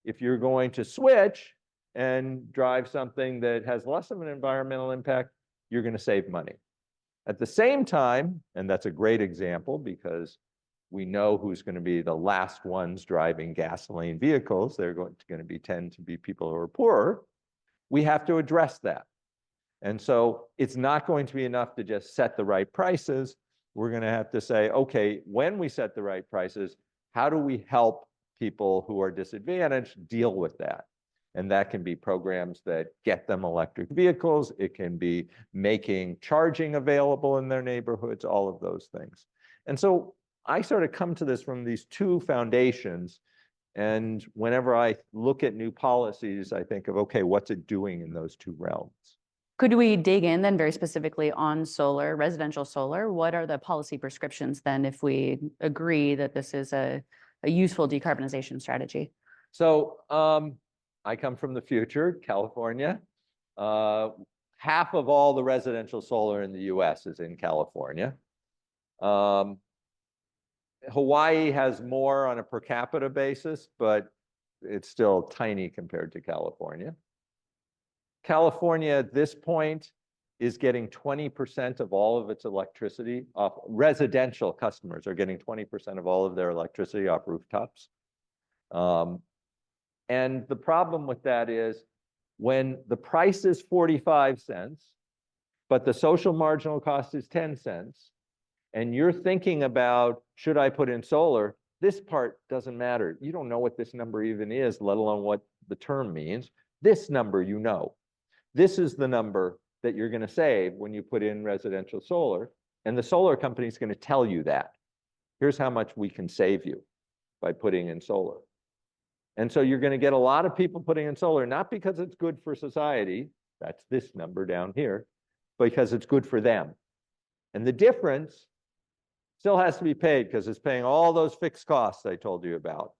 If you're going to switch and drive something that has less of an environmental impact, you're going to save money. At the same time, and that's a great example because we know who's going to be the last ones driving gasoline vehicles. They're going to tend to be people who are poorer. We have to address that. And so it's not going to be enough to just set the right prices. We're going to have to say, okay, when we set the right prices, how do we help people who are disadvantaged deal with that? And that can be programs that get them electric vehicles. It can be making charging available in their neighborhoods, all of those things. And so I sort of come to this from these two foundations. And whenever I look at new policies, I think of, okay, what's it doing in those two realms? Could we dig in then very specifically on solar, residential solar? What are the policy prescriptions then if we agree that this is a useful decarbonization strategy? So I come from the future, California. Half of all the residential solar in the US is in California. Hawaii has more on a per capita basis, but it's still tiny compared to California. California at this point is getting 20% of all of its electricity off, residential customers are getting 20% of all of their electricity off rooftops. And the problem with that is when the price is 45 cents, but the social marginal cost is 10 cents, and you're thinking about, should I put in solar? This part doesn't matter. You don't know what this number even is, let alone what the term means. This number, you know. This is the number that you're going to save when you put in residential solar, and the solar company is going to tell you that. Here's how much we can save you by putting in solar. And so you're going to get a lot of people putting in solar, not because it's good for society, that's this number down here, because it's good for them. And the difference still has to be paid because it's paying all those fixed costs I told you about.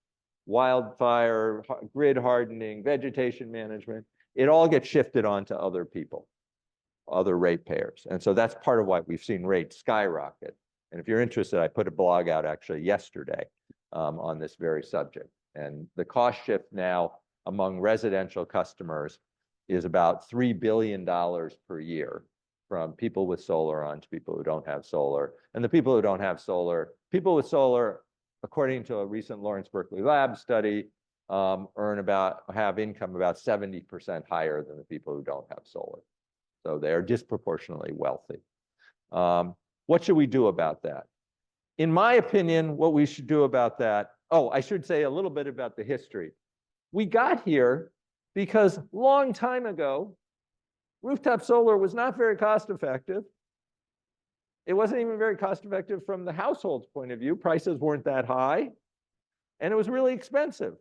Wildfire, grid hardening, vegetation management, it all gets shifted onto other people, other ratepayers. And so that's part of why we've seen rates skyrocket. And if you're interested, I put a blog out actually yesterday on this very subject. And the cost shift now among residential customers is about $3 billion per year from people with solar on to people who don't have solar. And the people who don't have solar, people with solar, according to a recent Lawrence Berkeley Lab study, have income about 70% higher than the people who don't have solar. So they are disproportionately wealthy. What should we do about that? In my opinion, what we should do about that, I should say a little bit about the history. We got here because long time ago, rooftop solar was not very cost effective. It wasn't even very cost effective from the household's point of view. Prices weren't that high, and it was really expensive.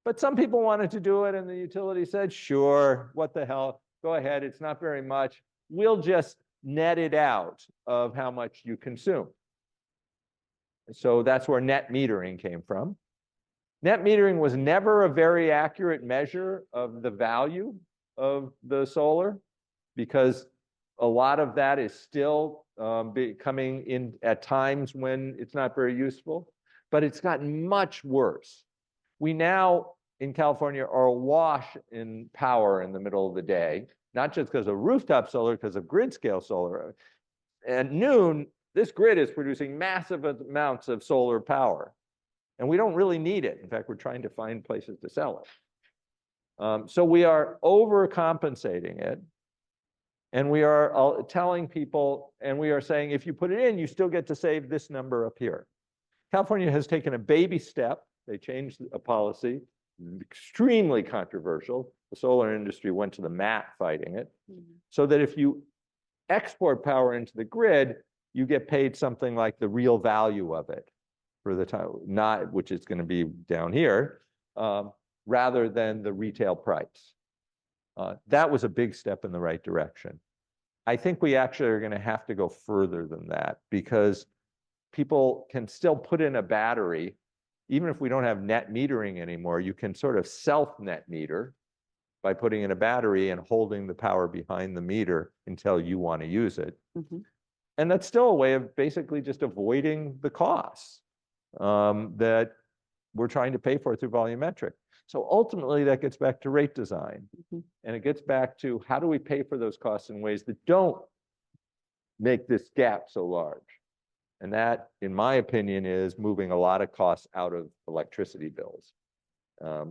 But some people wanted to do it, and the utility said, sure, what the hell, go ahead, it's not very much. We'll just net it out of how much you consume. So that's where net metering came from. Net metering was never a very accurate measure of the value of the solar because a lot of that is still coming in at times when it's not very useful, but it's gotten much worse. We now in California are awash in power in the middle of the day, not just because of rooftop solar, because of grid scale solar. At noon, this grid is producing massive amounts of solar power, and we don't really need it. In fact, we're trying to find places to sell it. So we are overcompensating it, and we are telling people, and we are saying, if you put it in, you still get to save this number up here. California has taken a baby step. They changed a policy, extremely controversial. The solar industry went to the mat fighting it, so that if you export power into the grid, you get paid something like the real value of it for the time, not which is going to be down here, rather than the retail price. That was a big step in the right direction. I think we actually are going to have to go further than that because people can still put in a battery. Even if we don't have net metering anymore, you can sort of self-net meter by putting in a battery and holding the power behind the meter until you want to use it. And that's still a way of basically just avoiding the costs that we're trying to pay for through volumetric. So ultimately, that gets back to rate design. And it gets back to how do we pay for those costs in ways that don't make this gap so large? And that, in my opinion, is moving a lot of costs out of electricity bills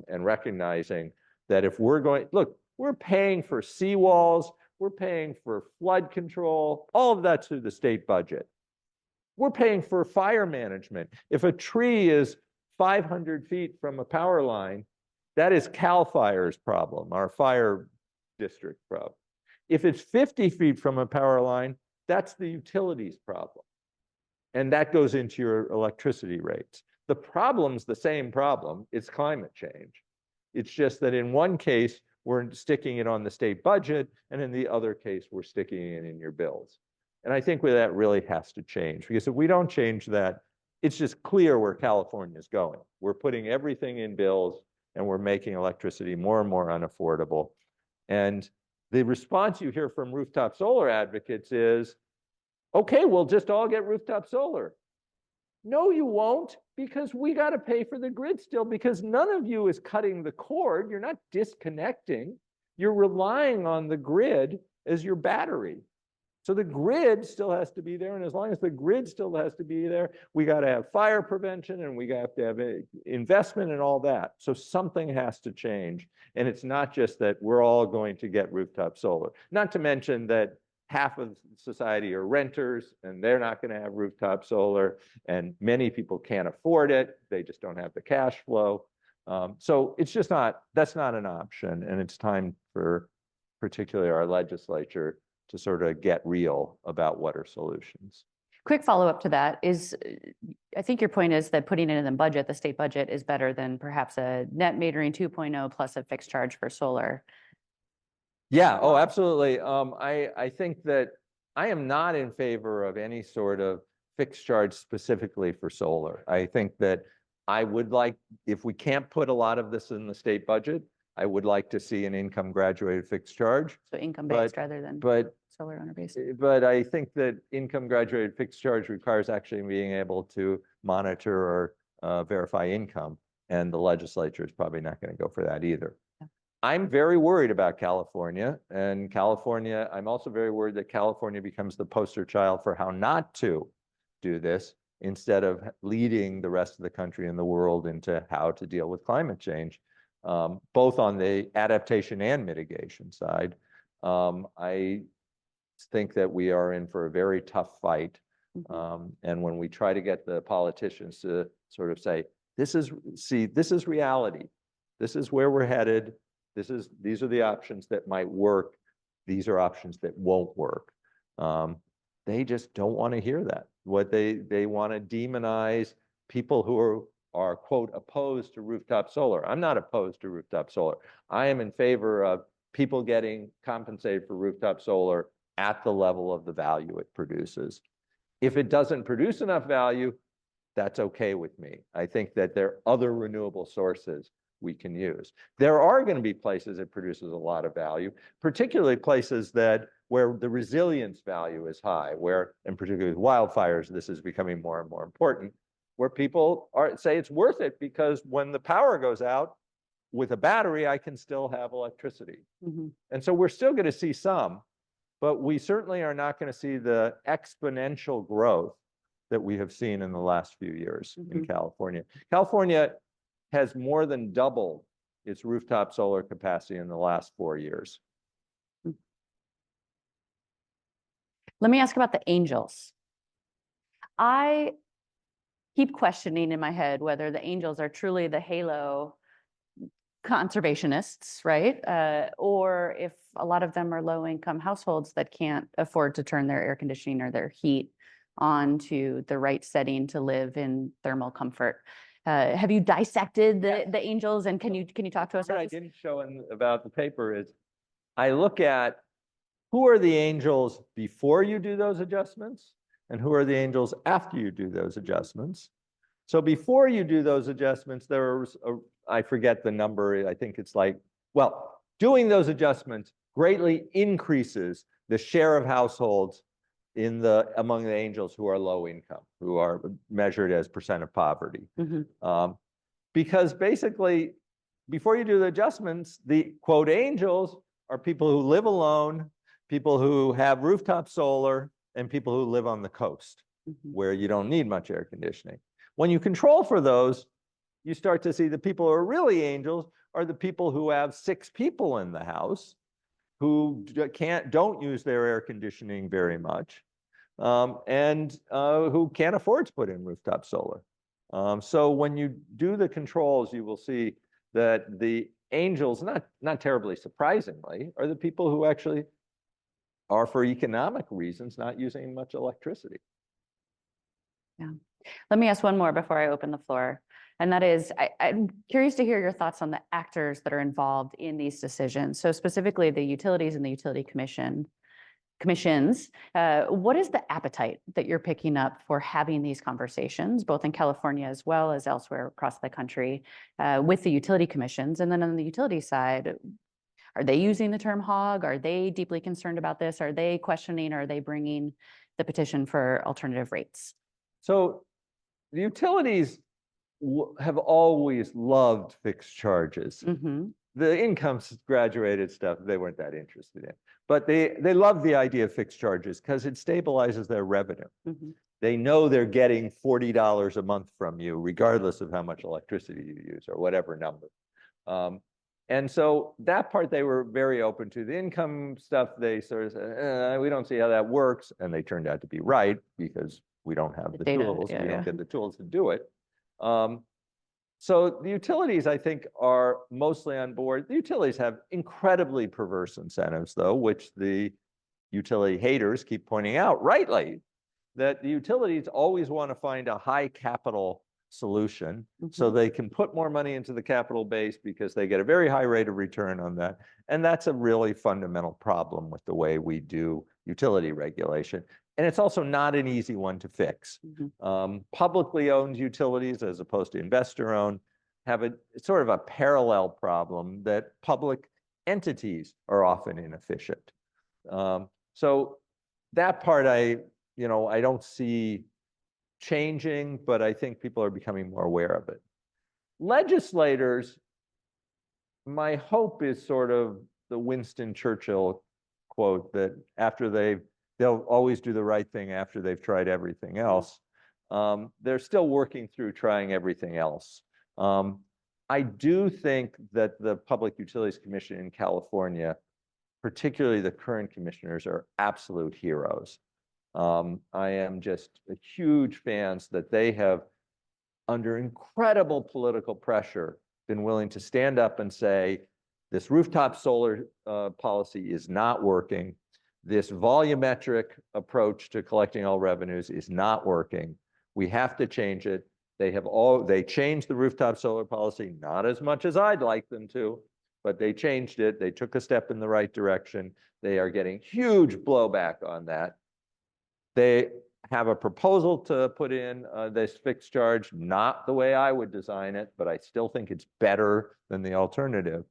and recognizing that if we're going, look, we're paying for seawalls, we're paying for flood control, all of that's through the state budget. We're paying for fire management. If a tree is 500 feet from a power line, that is CAL FIRE's problem, our fire district problem. If it's 50 feet from a power line, that's the utility's problem. And that goes into your electricity rates. The problem's the same problem, it's climate change. It's just that in one case, we're sticking it on the state budget, and in the other case, we're sticking it in your bills. And I think that really has to change, because if we don't change that, it's just clear where California is going. We're putting everything in bills, and we're making electricity more and more unaffordable. And the response you hear from rooftop solar advocates is, okay, we'll just all get rooftop solar. No, you won't, because we got to pay for the grid still, because none of you is cutting the cord. You're not disconnecting. You're relying on the grid as your battery. So the grid still has to be there. And as long as the grid still has to be there, we got to have fire prevention and we have to have investment and all that. So something has to change. And it's not just that we're all going to get rooftop solar. Not to mention that half of society are renters and they're not going to have rooftop solar, and many people can't afford it. They just don't have the cash flow. So it's just not, that's not an option. And it's time for particularly our legislature to sort of get real about what are solutions. Quick follow-up to that is, I think your point is that putting it in the budget, the state budget, is better than perhaps a net metering 2.0 plus a fixed charge for solar. Yeah, oh, absolutely. I think that I am not in favor of any sort of fixed charge specifically for solar. I think that I would like, if we can't put a lot of this in the state budget, I would like to see an income graduated fixed charge. So income-based rather than solar owner-based. But I think that income graduated fixed charge requires actually being able to monitor or verify income. And the legislature is probably not going to go for that either. Yeah. I'm very worried about California. And California, I'm also very worried that California becomes the poster child for how not to do this, instead of leading the rest of the country and the world into how to deal with climate change, both on the adaptation and mitigation side. I think that we are in for a very tough fight. And when we try to get the politicians to sort of say, this is reality. This is where we're headed. These are the options that might work. These are options that won't work. They just don't want to hear that. What they want to demonize people who are quote opposed to rooftop solar. I'm not opposed to rooftop solar. I am in favor of people getting compensated for rooftop solar at the level of the value it produces. If it doesn't produce enough value, that's okay with me. I think that there are other renewable sources we can use. There are going to be places it produces a lot of value, particularly places where the resilience value is high, and particularly with wildfires, this is becoming more and more important, where people say it's worth it because when the power goes out, with a battery, I can still have electricity. And so we're still going to see some, but we certainly are not going to see the exponential growth that we have seen in the last few years in California. California has more than doubled its rooftop solar capacity in the last 4 years. Let me ask about the angels. I keep questioning in my head whether the angels are truly the halo conservationists, right? Or if a lot of them are low-income households that can't afford to turn their air conditioning or their heat on to the right setting to live in thermal comfort. Have you dissected the angels, and can you talk to us about what I didn't show about the paper is I look at who are the angels before you do those adjustments and who are the angels after you do those adjustments. So before you do those adjustments, there's I forget the number. I think it's like, well, doing those adjustments greatly increases the share of households among the angels who are low income, who are measured as percent of poverty. Because basically, before you do the adjustments, the quote angels are people who live alone, people who have rooftop solar, and people who live on the coast, where you don't need much air conditioning. When you control for those, you start to see the people who are really angels are the people who have 6 people in the house, who don't use their air conditioning very much, and who can't afford to put in rooftop solar. So when you do the controls, you will see that the angels, not terribly surprisingly, are the people who actually are, for economic reasons, not using much electricity. Yeah. Let me ask one more before I open the floor. And that is, I'm curious to hear your thoughts on the actors that are involved in these decisions. So specifically the utilities and the utility commissions. What is the appetite that you're picking up for having these conversations, both in California as well as elsewhere across the country, with the utility commissions? And then on the utility side, are they using the term hog? Are they deeply concerned about this? Are they questioning? Are they bringing the petition for alternative rates? So the utilities have always loved fixed charges. The income graduated stuff, they weren't that interested in. But they love the idea of fixed charges because it stabilizes their revenue. They know they're getting $40 a month from you, regardless of how much electricity you use or whatever number. And so that part they were very open to. The income stuff, they sort of said, we don't see how that works. And they turned out to be right because we don't have the data, tools. yeah, We yeah. don't get the tools to do it. So the utilities, I think, are mostly on board. The utilities have incredibly perverse incentives, though, which the utility haters keep pointing out rightly, that the utilities always want to find a high capital solution so they can put more money into the capital base because they get a very high rate of return on that. And that's a really fundamental problem with the way we do utility regulation. And it's also not an easy one to fix. Publicly owned utilities, as opposed to investor owned, have a sort of a parallel problem that public entities are often inefficient. So that part I don't see changing, but I think people are becoming more aware of it. Legislators, my hope is sort of the Winston Churchill quote that after they'll always do the right thing after they've tried everything else. They're still working through trying everything else. I do think that the Public Utilities Commission in California, particularly the current commissioners, are absolute heroes. I am just a huge fan that they have, under incredible political pressure, been willing to stand up and say, this rooftop solar policy is not working. This volumetric approach to collecting all revenues is not working. We have to change it. They changed the rooftop solar policy, not as much as I'd like them to, but they changed it. They took a step in the right direction. They are getting huge blowback on that. They have a proposal to put in this fixed charge, not the way I would design it, but I still think it's better than the alternative.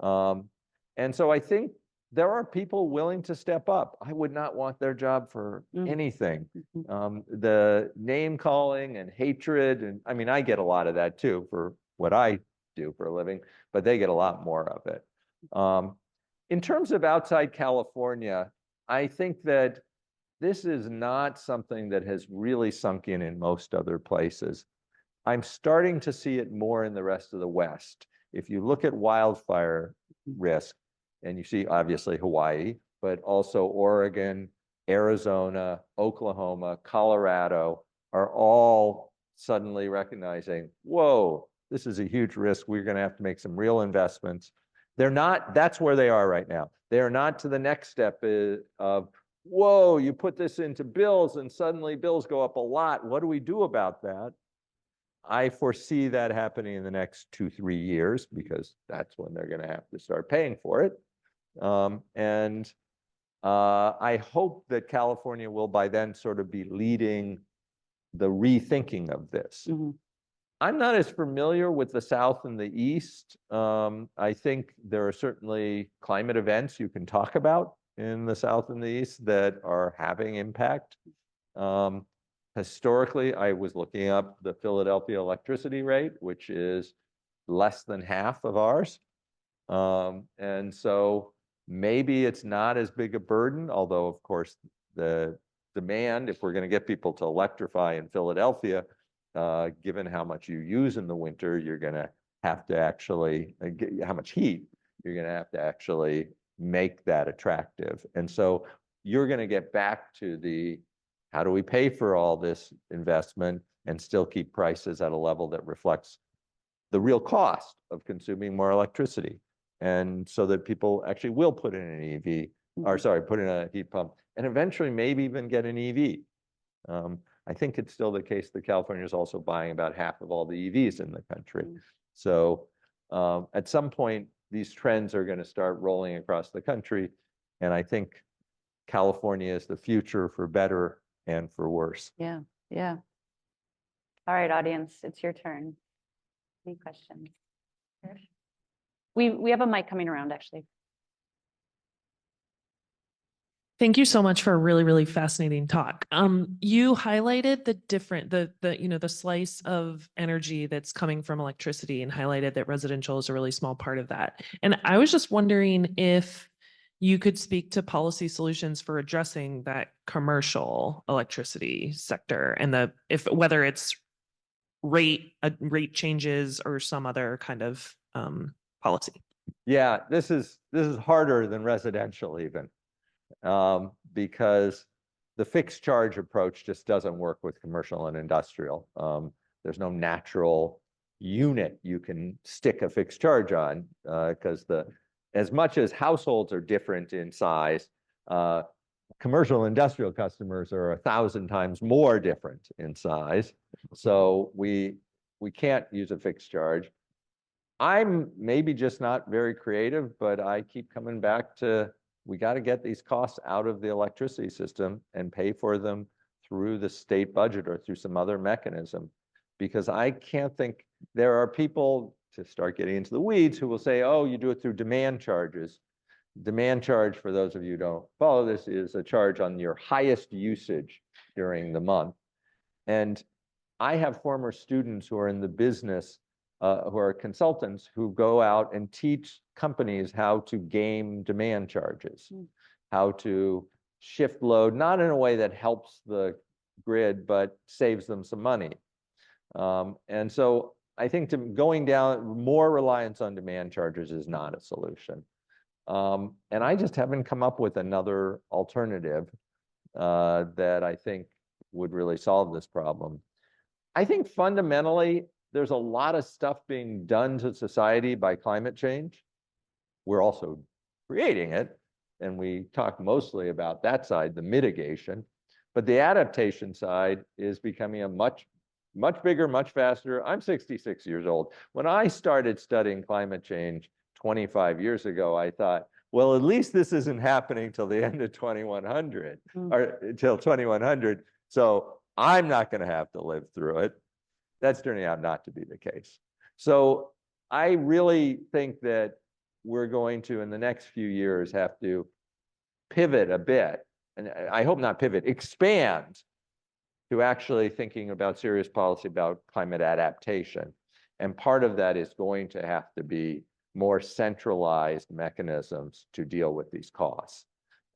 And so I think there are people willing to step up. I would not want their job for anything. The name calling and hatred, and I mean, I get a lot of that too for what I do for a living, but they get a lot more of it. In terms of outside California, I think that this is not something that has really sunk in most other places. I'm starting to see it more in the rest of the West. If you look at wildfire risk, and you see obviously Hawaii, but also Oregon, Arizona, Oklahoma, Colorado are all suddenly recognizing, whoa, this is a huge risk. We're going to have to make some real investments. They're not, that's where they are right now. They are not to the next step of, whoa, you put this into bills and suddenly bills go up a lot. What do we do about that? I foresee that happening in the next 2-3 years because that's when they're going to have to start paying for it. I hope that California will by then sort of be leading the rethinking of this. I'm not as familiar with the South and the East. I think there are certainly climate events you can talk about in the South and the East that are having impact. Historically, I was looking up the Philadelphia electricity rate, which is less than half of ours. And so maybe it's not as big a burden, although of course the demand, if we're going to get people to electrify in Philadelphia, given how much you use in the winter, you're going to have to actually, how much heat, you're going to have to actually make that attractive. And so you're going to get back to the, how do we pay for all this investment and still keep prices at a level that reflects the real cost of consuming more electricity? And so that people actually will put in an EV, or sorry, put in a heat pump, and eventually maybe even get an EV. I think it's still the case that California is also buying about half of all the EVs in the country. So at some point, these trends are going to start rolling across the country. And I think California is the future for better and for worse. Yeah, yeah. All right, audience, it's your turn. Any questions? We have a mic coming around, actually. Thank you so much for a really, really fascinating talk. You highlighted the slice of energy that's coming from electricity and highlighted that residential is a really small part of that. And I was just wondering if you could speak to policy solutions for addressing that commercial electricity sector and whether it's rate changes or some other kind of policy. Yeah, this is harder than residential even, because the fixed charge approach just doesn't work with commercial and industrial. There's no natural unit you can stick a fixed charge on, because as much as households are different in size, commercial and industrial customers are 1,000 times more different in size. So we can't use a fixed charge. I'm maybe just not very creative, but I keep coming back to, we got to get these costs out of the electricity system and pay for them through the state budget or through some other mechanism. Because I can't think, there are people, to start getting into the weeds, who will say, oh, you do it through demand charges. Demand charge, for those of you who don't follow this, is a charge on your highest usage during the month. And I have former students who are in the business, who are consultants, who go out and teach companies how to game demand charges, how to shift load, not in a way that helps the grid, but saves them some money. And so I think going down more reliance on demand charges is not a solution. And I just haven't come up with another alternative that I think would really solve this problem. I think fundamentally, there's a lot of stuff being done to society by climate change. We're also creating it, and we talk mostly about that side, the mitigation. But the adaptation side is becoming a much bigger, much faster. I'm 66 years old. When I started studying climate change 25 years ago, I thought, well, at least this isn't happening till the end of 2100 or till 2100. So I'm not going to have to live through it. That's turning out not to be the case. So I really think that we're going to, in the next few years, have to pivot a bit. And I hope not pivot, expand to actually thinking about serious policy about climate adaptation. And part of that is going to have to be more centralized mechanisms to deal with these costs.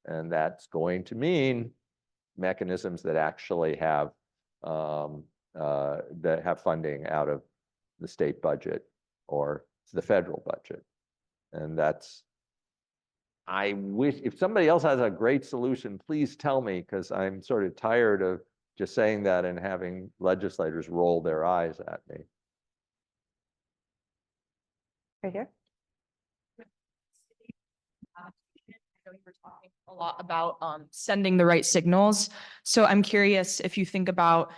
And that's going to mean mechanisms that actually have funding out of the state budget or the federal budget. And that's, I wish, if somebody else has a great solution, please tell me, because I'm sort of tired of just saying that and having legislators roll their eyes at me. Right here. I know you were talking a lot about sending the right signals. So I'm curious if you think about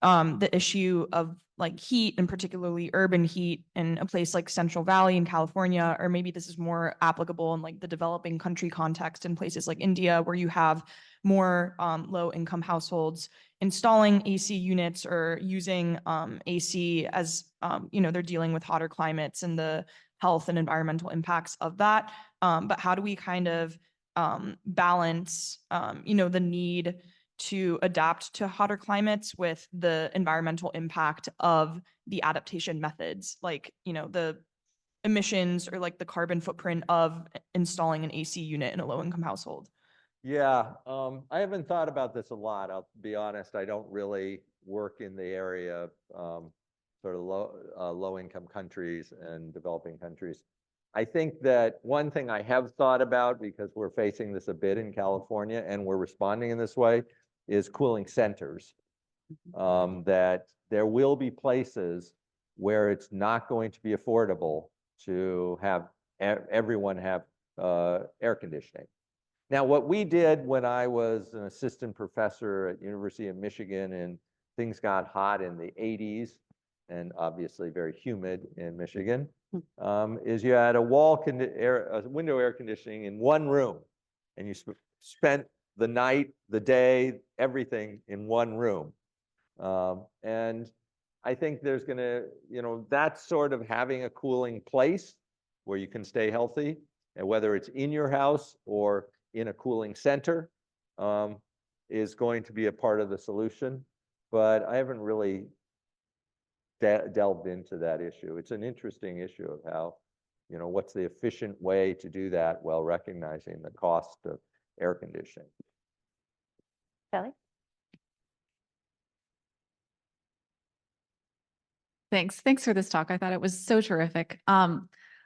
the issue of like heat, and particularly urban heat in a place like Central Valley in California, or maybe this is more applicable in like the developing country context in places like India, where you have more low income households installing AC units or using AC as, they're dealing with hotter climates and the health and environmental impacts of that. But how do we kind of balance, the need to adapt to hotter climates with the environmental impact of the adaptation methods, like, the emissions or like the carbon footprint of installing an AC unit in a low income household? Yeah, I haven't thought about this a lot. I'll be honest. I don't really work in the area of sort of low income countries and developing countries. I think that one thing I have thought about, because we're facing this a bit in California and we're responding in this way, is cooling centers. That there will be places where it's not going to be affordable to have everyone have air conditioning. Now, what we did when I was an assistant professor at University of Michigan and things got hot in the 80s and obviously very humid in Michigan, is you had a window air conditioning in one room, and you spent the night, the day, everything in one room. And I think there's going to, that's sort of having a cooling place where you can stay healthy, and whether it's in your house or in a cooling center, is going to be a part of the solution. But I haven't really delved into that issue. It's an interesting issue of how, what's the efficient way to do that while recognizing the cost of air conditioning. Kelly? Thanks for this talk. I thought it was so terrific.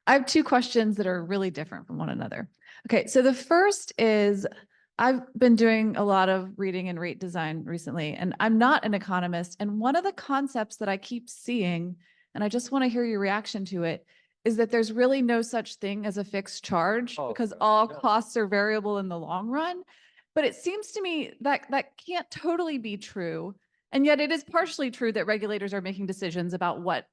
I have two questions that are really different from one another. Okay, so the first is I've been doing a lot of reading in rate design recently, and I'm not an economist. And one of the concepts that I keep seeing, and I just want to hear your reaction to it, is that there's really no such thing as a fixed charge Oh, because no, all no. costs are variable in the long run. But it seems to me that that can't totally be true. And yet it is partially true that regulators are making decisions about what,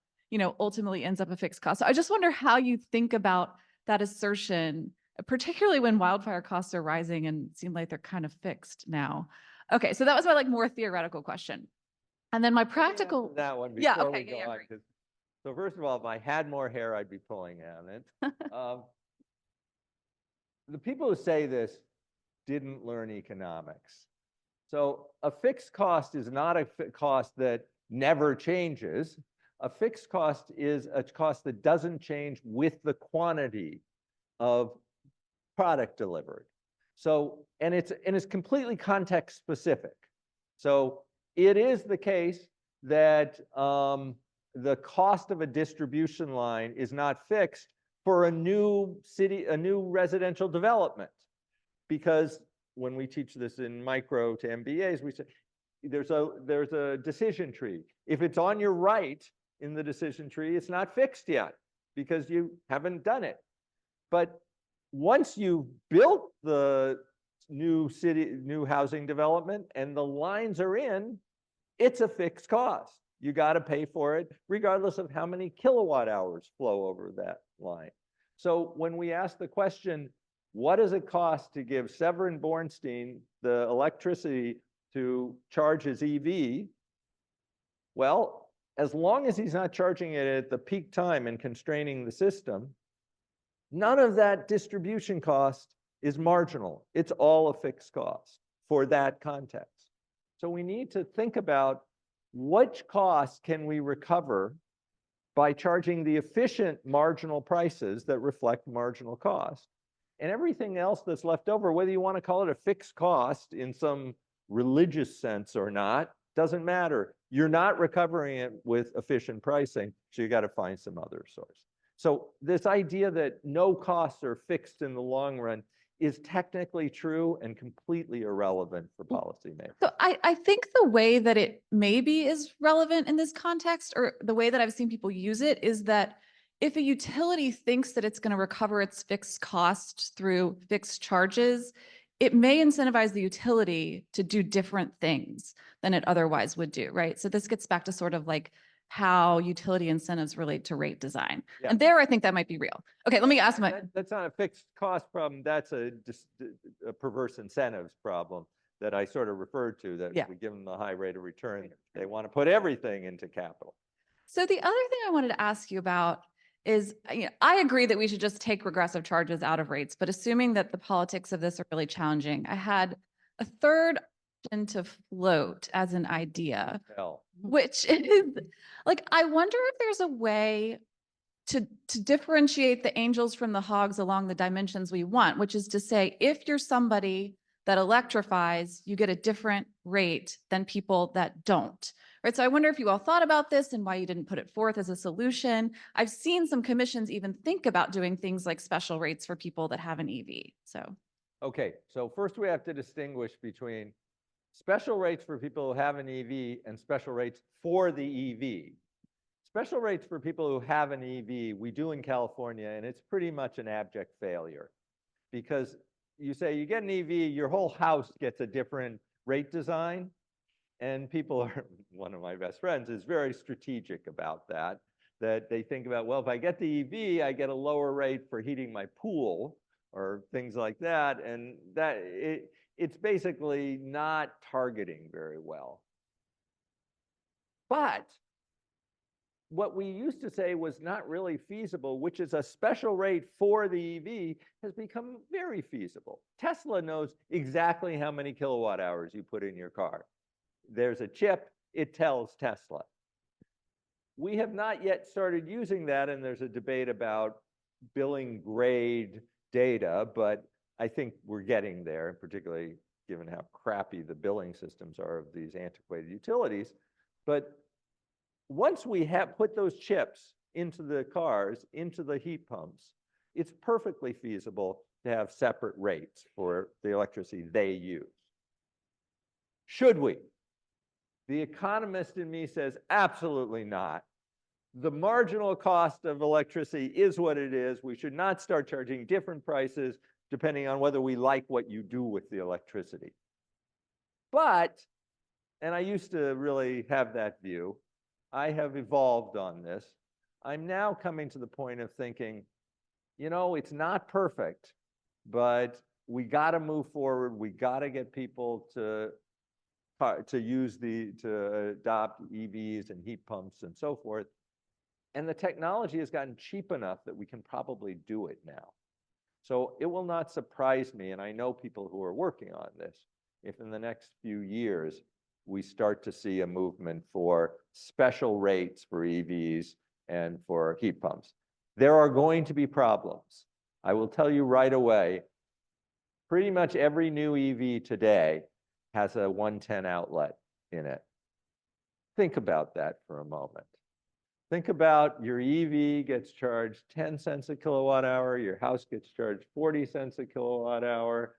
ultimately ends up a fixed cost. So I just wonder how you think about that assertion, particularly when wildfire costs are rising and seem like they're kind of fixed now. Okay, so that was my more theoretical question. And then my Let me practical, answer that one yeah, before okay, we go yeah, on, great. 'cause- so first of all, if I had more hair, I'd be pulling on it. The people who say this didn't learn economics. So a fixed cost is not a cost that never changes. A fixed cost is a cost that doesn't change with the quantity of product delivered. So, and it's completely context specific. So it is the case that the cost of a distribution line is not fixed for a new residential development, because when we teach this in micro to MBAs, we say there's a decision tree. If it's on your right in the decision tree, it's not fixed yet because you haven't done it. But once you've built the new housing development and the lines are in, it's a fixed cost. You got to pay for it regardless of how many kilowatt hours flow over that line. So when we ask the question, what does it cost to give Severin Borenstein the electricity to charge his EV? Well, as long as he's not charging it at the peak time and constraining the system, none of that distribution cost is marginal. It's all a fixed cost for that context. So we need to think about which costs can we recover by charging the efficient marginal prices that reflect marginal cost. And everything else that's left over, whether you want to call it a fixed cost in some religious sense or not, doesn't matter. You're not recovering it with efficient pricing, so you got to find some other source. So this idea that no costs are fixed in the long run is technically true and completely irrelevant for policymakers. So I think the way that it maybe is relevant in this context, or the way that I've seen people use it, is that if a utility thinks that it's going to recover its fixed cost through fixed charges, it may incentivize the utility to do different things than it otherwise would do, right? So this gets back to sort of how utility incentives relate to rate design. Yeah. And there, I think that might be real. Okay, let me ask That's not a fixed cost problem. That's a perverse incentives problem that I sort of referred to, that we give them the high rate of return. They want to put everything into capital. So the other thing I wanted to ask you about is, I agree that we should just take regressive charges out of rates, but assuming that the politics of this are really challenging, I had a third option to float as an idea, which is I wonder if there's a way to differentiate the angels from the hogs along the dimensions we want, which is to say, if you're somebody that electrifies, you get a different rate than people that don't. Right. So I wonder if you all thought about this and why you didn't put it forth as a solution. I've seen some commissions even think about doing things like special rates for people that have an EV. Okay, so first we have to distinguish between special rates for people who have an EV and special rates for the EV. Special rates for people who have an EV, we do in California, and it's pretty much an abject failure, because you say you get an EV, your whole house gets a different rate design. And people are, one of my best friends is very strategic about that they think about, well, if I get the EV, I get a lower rate for heating my pool or things like that. And it's basically not targeting very well. But what we used to say was not really feasible, which is a special rate for the EV, has become very feasible. Tesla knows exactly how many kilowatt hours you put in your car. There's a chip, it tells Tesla. We have not yet started using that, and there's a debate about billing grade data, but I think we're getting there, particularly given how crappy the billing systems are of these antiquated utilities. But once we have put those chips into the cars, into the heat pumps, it's perfectly feasible to have separate rates for the electricity they use. Should we? The economist in me says absolutely not. The marginal cost of electricity is what it is. We should not start charging different prices depending on whether we like what you do with the electricity. But, and I used to really have that view, I have evolved on this. I'm now coming to the point of thinking, you know, it's not perfect, but we got to move forward. We got to get people to adopt EVs and heat pumps and so forth. And the technology has gotten cheap enough that we can probably do it now. So it will not surprise me, and I know people who are working on this, if in the next few years we start to see a movement for special rates for EVs and for heat pumps. There are going to be problems. I will tell you right away, pretty much every new EV today has a 110 outlet in it. Think about that for a moment. Think about your EV gets charged 10 cents a kilowatt hour, your house gets charged 40 cents a kilowatt hour,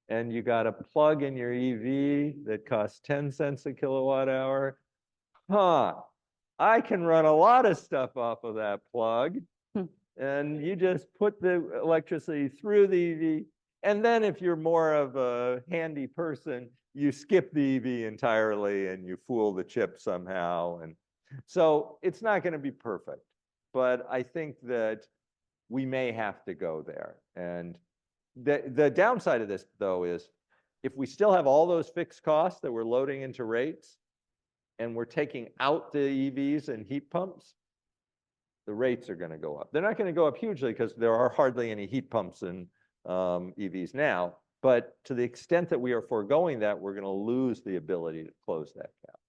and you got a plug in your EV that costs 10 cents a kilowatt hour. I can run a lot of stuff off of that plug. And you just put the electricity through the EV. And then if you're more of a handy person, you skip the EV entirely and you fool the chip somehow. And so it's not going to be perfect, but I think that we may have to go there. And the downside of this, though, is if we still have all those fixed costs that we're loading into rates and we're taking out the EVs and heat pumps, the rates are going to go up. They're not going to go up hugely because there are hardly any heat pumps in EVs now. But to the extent that we are foregoing that, we're going to lose the ability to close that gap.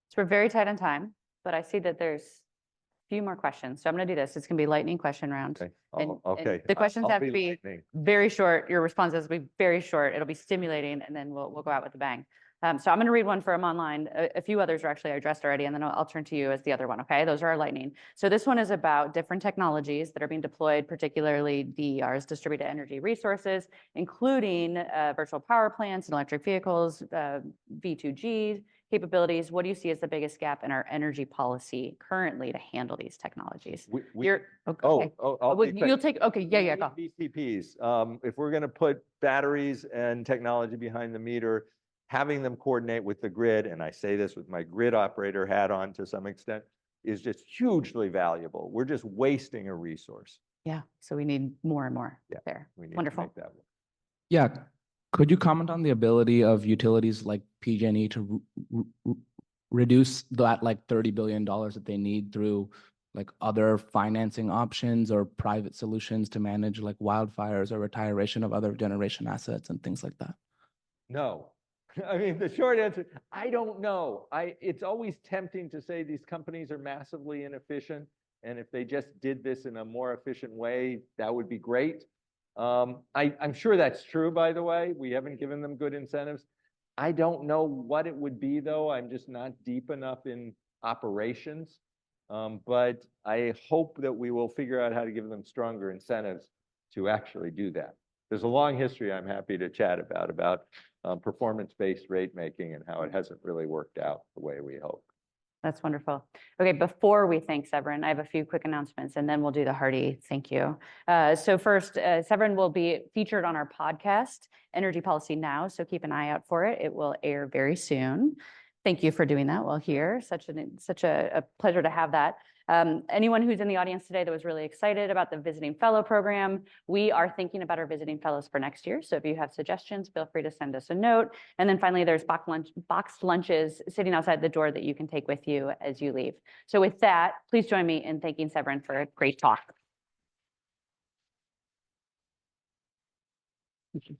So we're very tight on time, but I see that there's a few more questions. So I'm going to do this. It's going to be lightning question round. Okay. And Okay. the questions I'll have to be lightning. very short. Your responses will be very short. It'll be stimulating, and then we'll go out with a bang. So I'm going to read one from online. A few others are actually addressed already, and then I'll turn to you as the other one, okay? Those are our lightning. So this one is about different technologies that are being deployed, particularly DERs, distributed energy resources, including virtual power plants and electric vehicles, V2G capabilities. What do you see as the biggest gap in our energy policy currently to handle these technologies? Okay. You'll take, okay, yeah, go. VCPs. If we're going to put batteries and technology behind the meter, having them coordinate with the grid, and I say this with my grid operator hat on to some extent, is just hugely valuable. We're just wasting a resource. Yeah, so we need more and more there. We need Wonderful. to make that work. Yeah. Could you comment on the ability of utilities like PG&E to reduce that like $30 billion that they need through like other financing options or private solutions to manage like wildfires or retiration of other generation assets and things like that? No. I mean, the short answer, I don't know. It's always tempting to say these companies are massively inefficient, and if they just did this in a more efficient way, that would be great. I'm sure that's true, by the way. We haven't given them good incentives. I don't know what it would be, though. I'm just not deep enough in operations. But I hope that we will figure out how to give them stronger incentives to actually do that. There's a long history I'm happy to chat about performance-based rate making and how it hasn't really worked out the way we hope. That's wonderful. Okay, before we thank Severin, I have a few quick announcements, and then we'll do the hearty thank you. So first, Severin will be featured on our podcast, Energy Policy Now, so keep an eye out for it. It will air very soon. Thank you for doing that while here. Such a pleasure to have that. Anyone who's in the audience today that was really excited about the Visiting Fellow program, we are thinking about our Visiting Fellows for next year. So if you have suggestions, feel free to send us a note. And then finally, there's boxed lunches sitting outside the door that you can take with you as you leave. So with that, please join me in thanking Severin for a great talk. Thank you.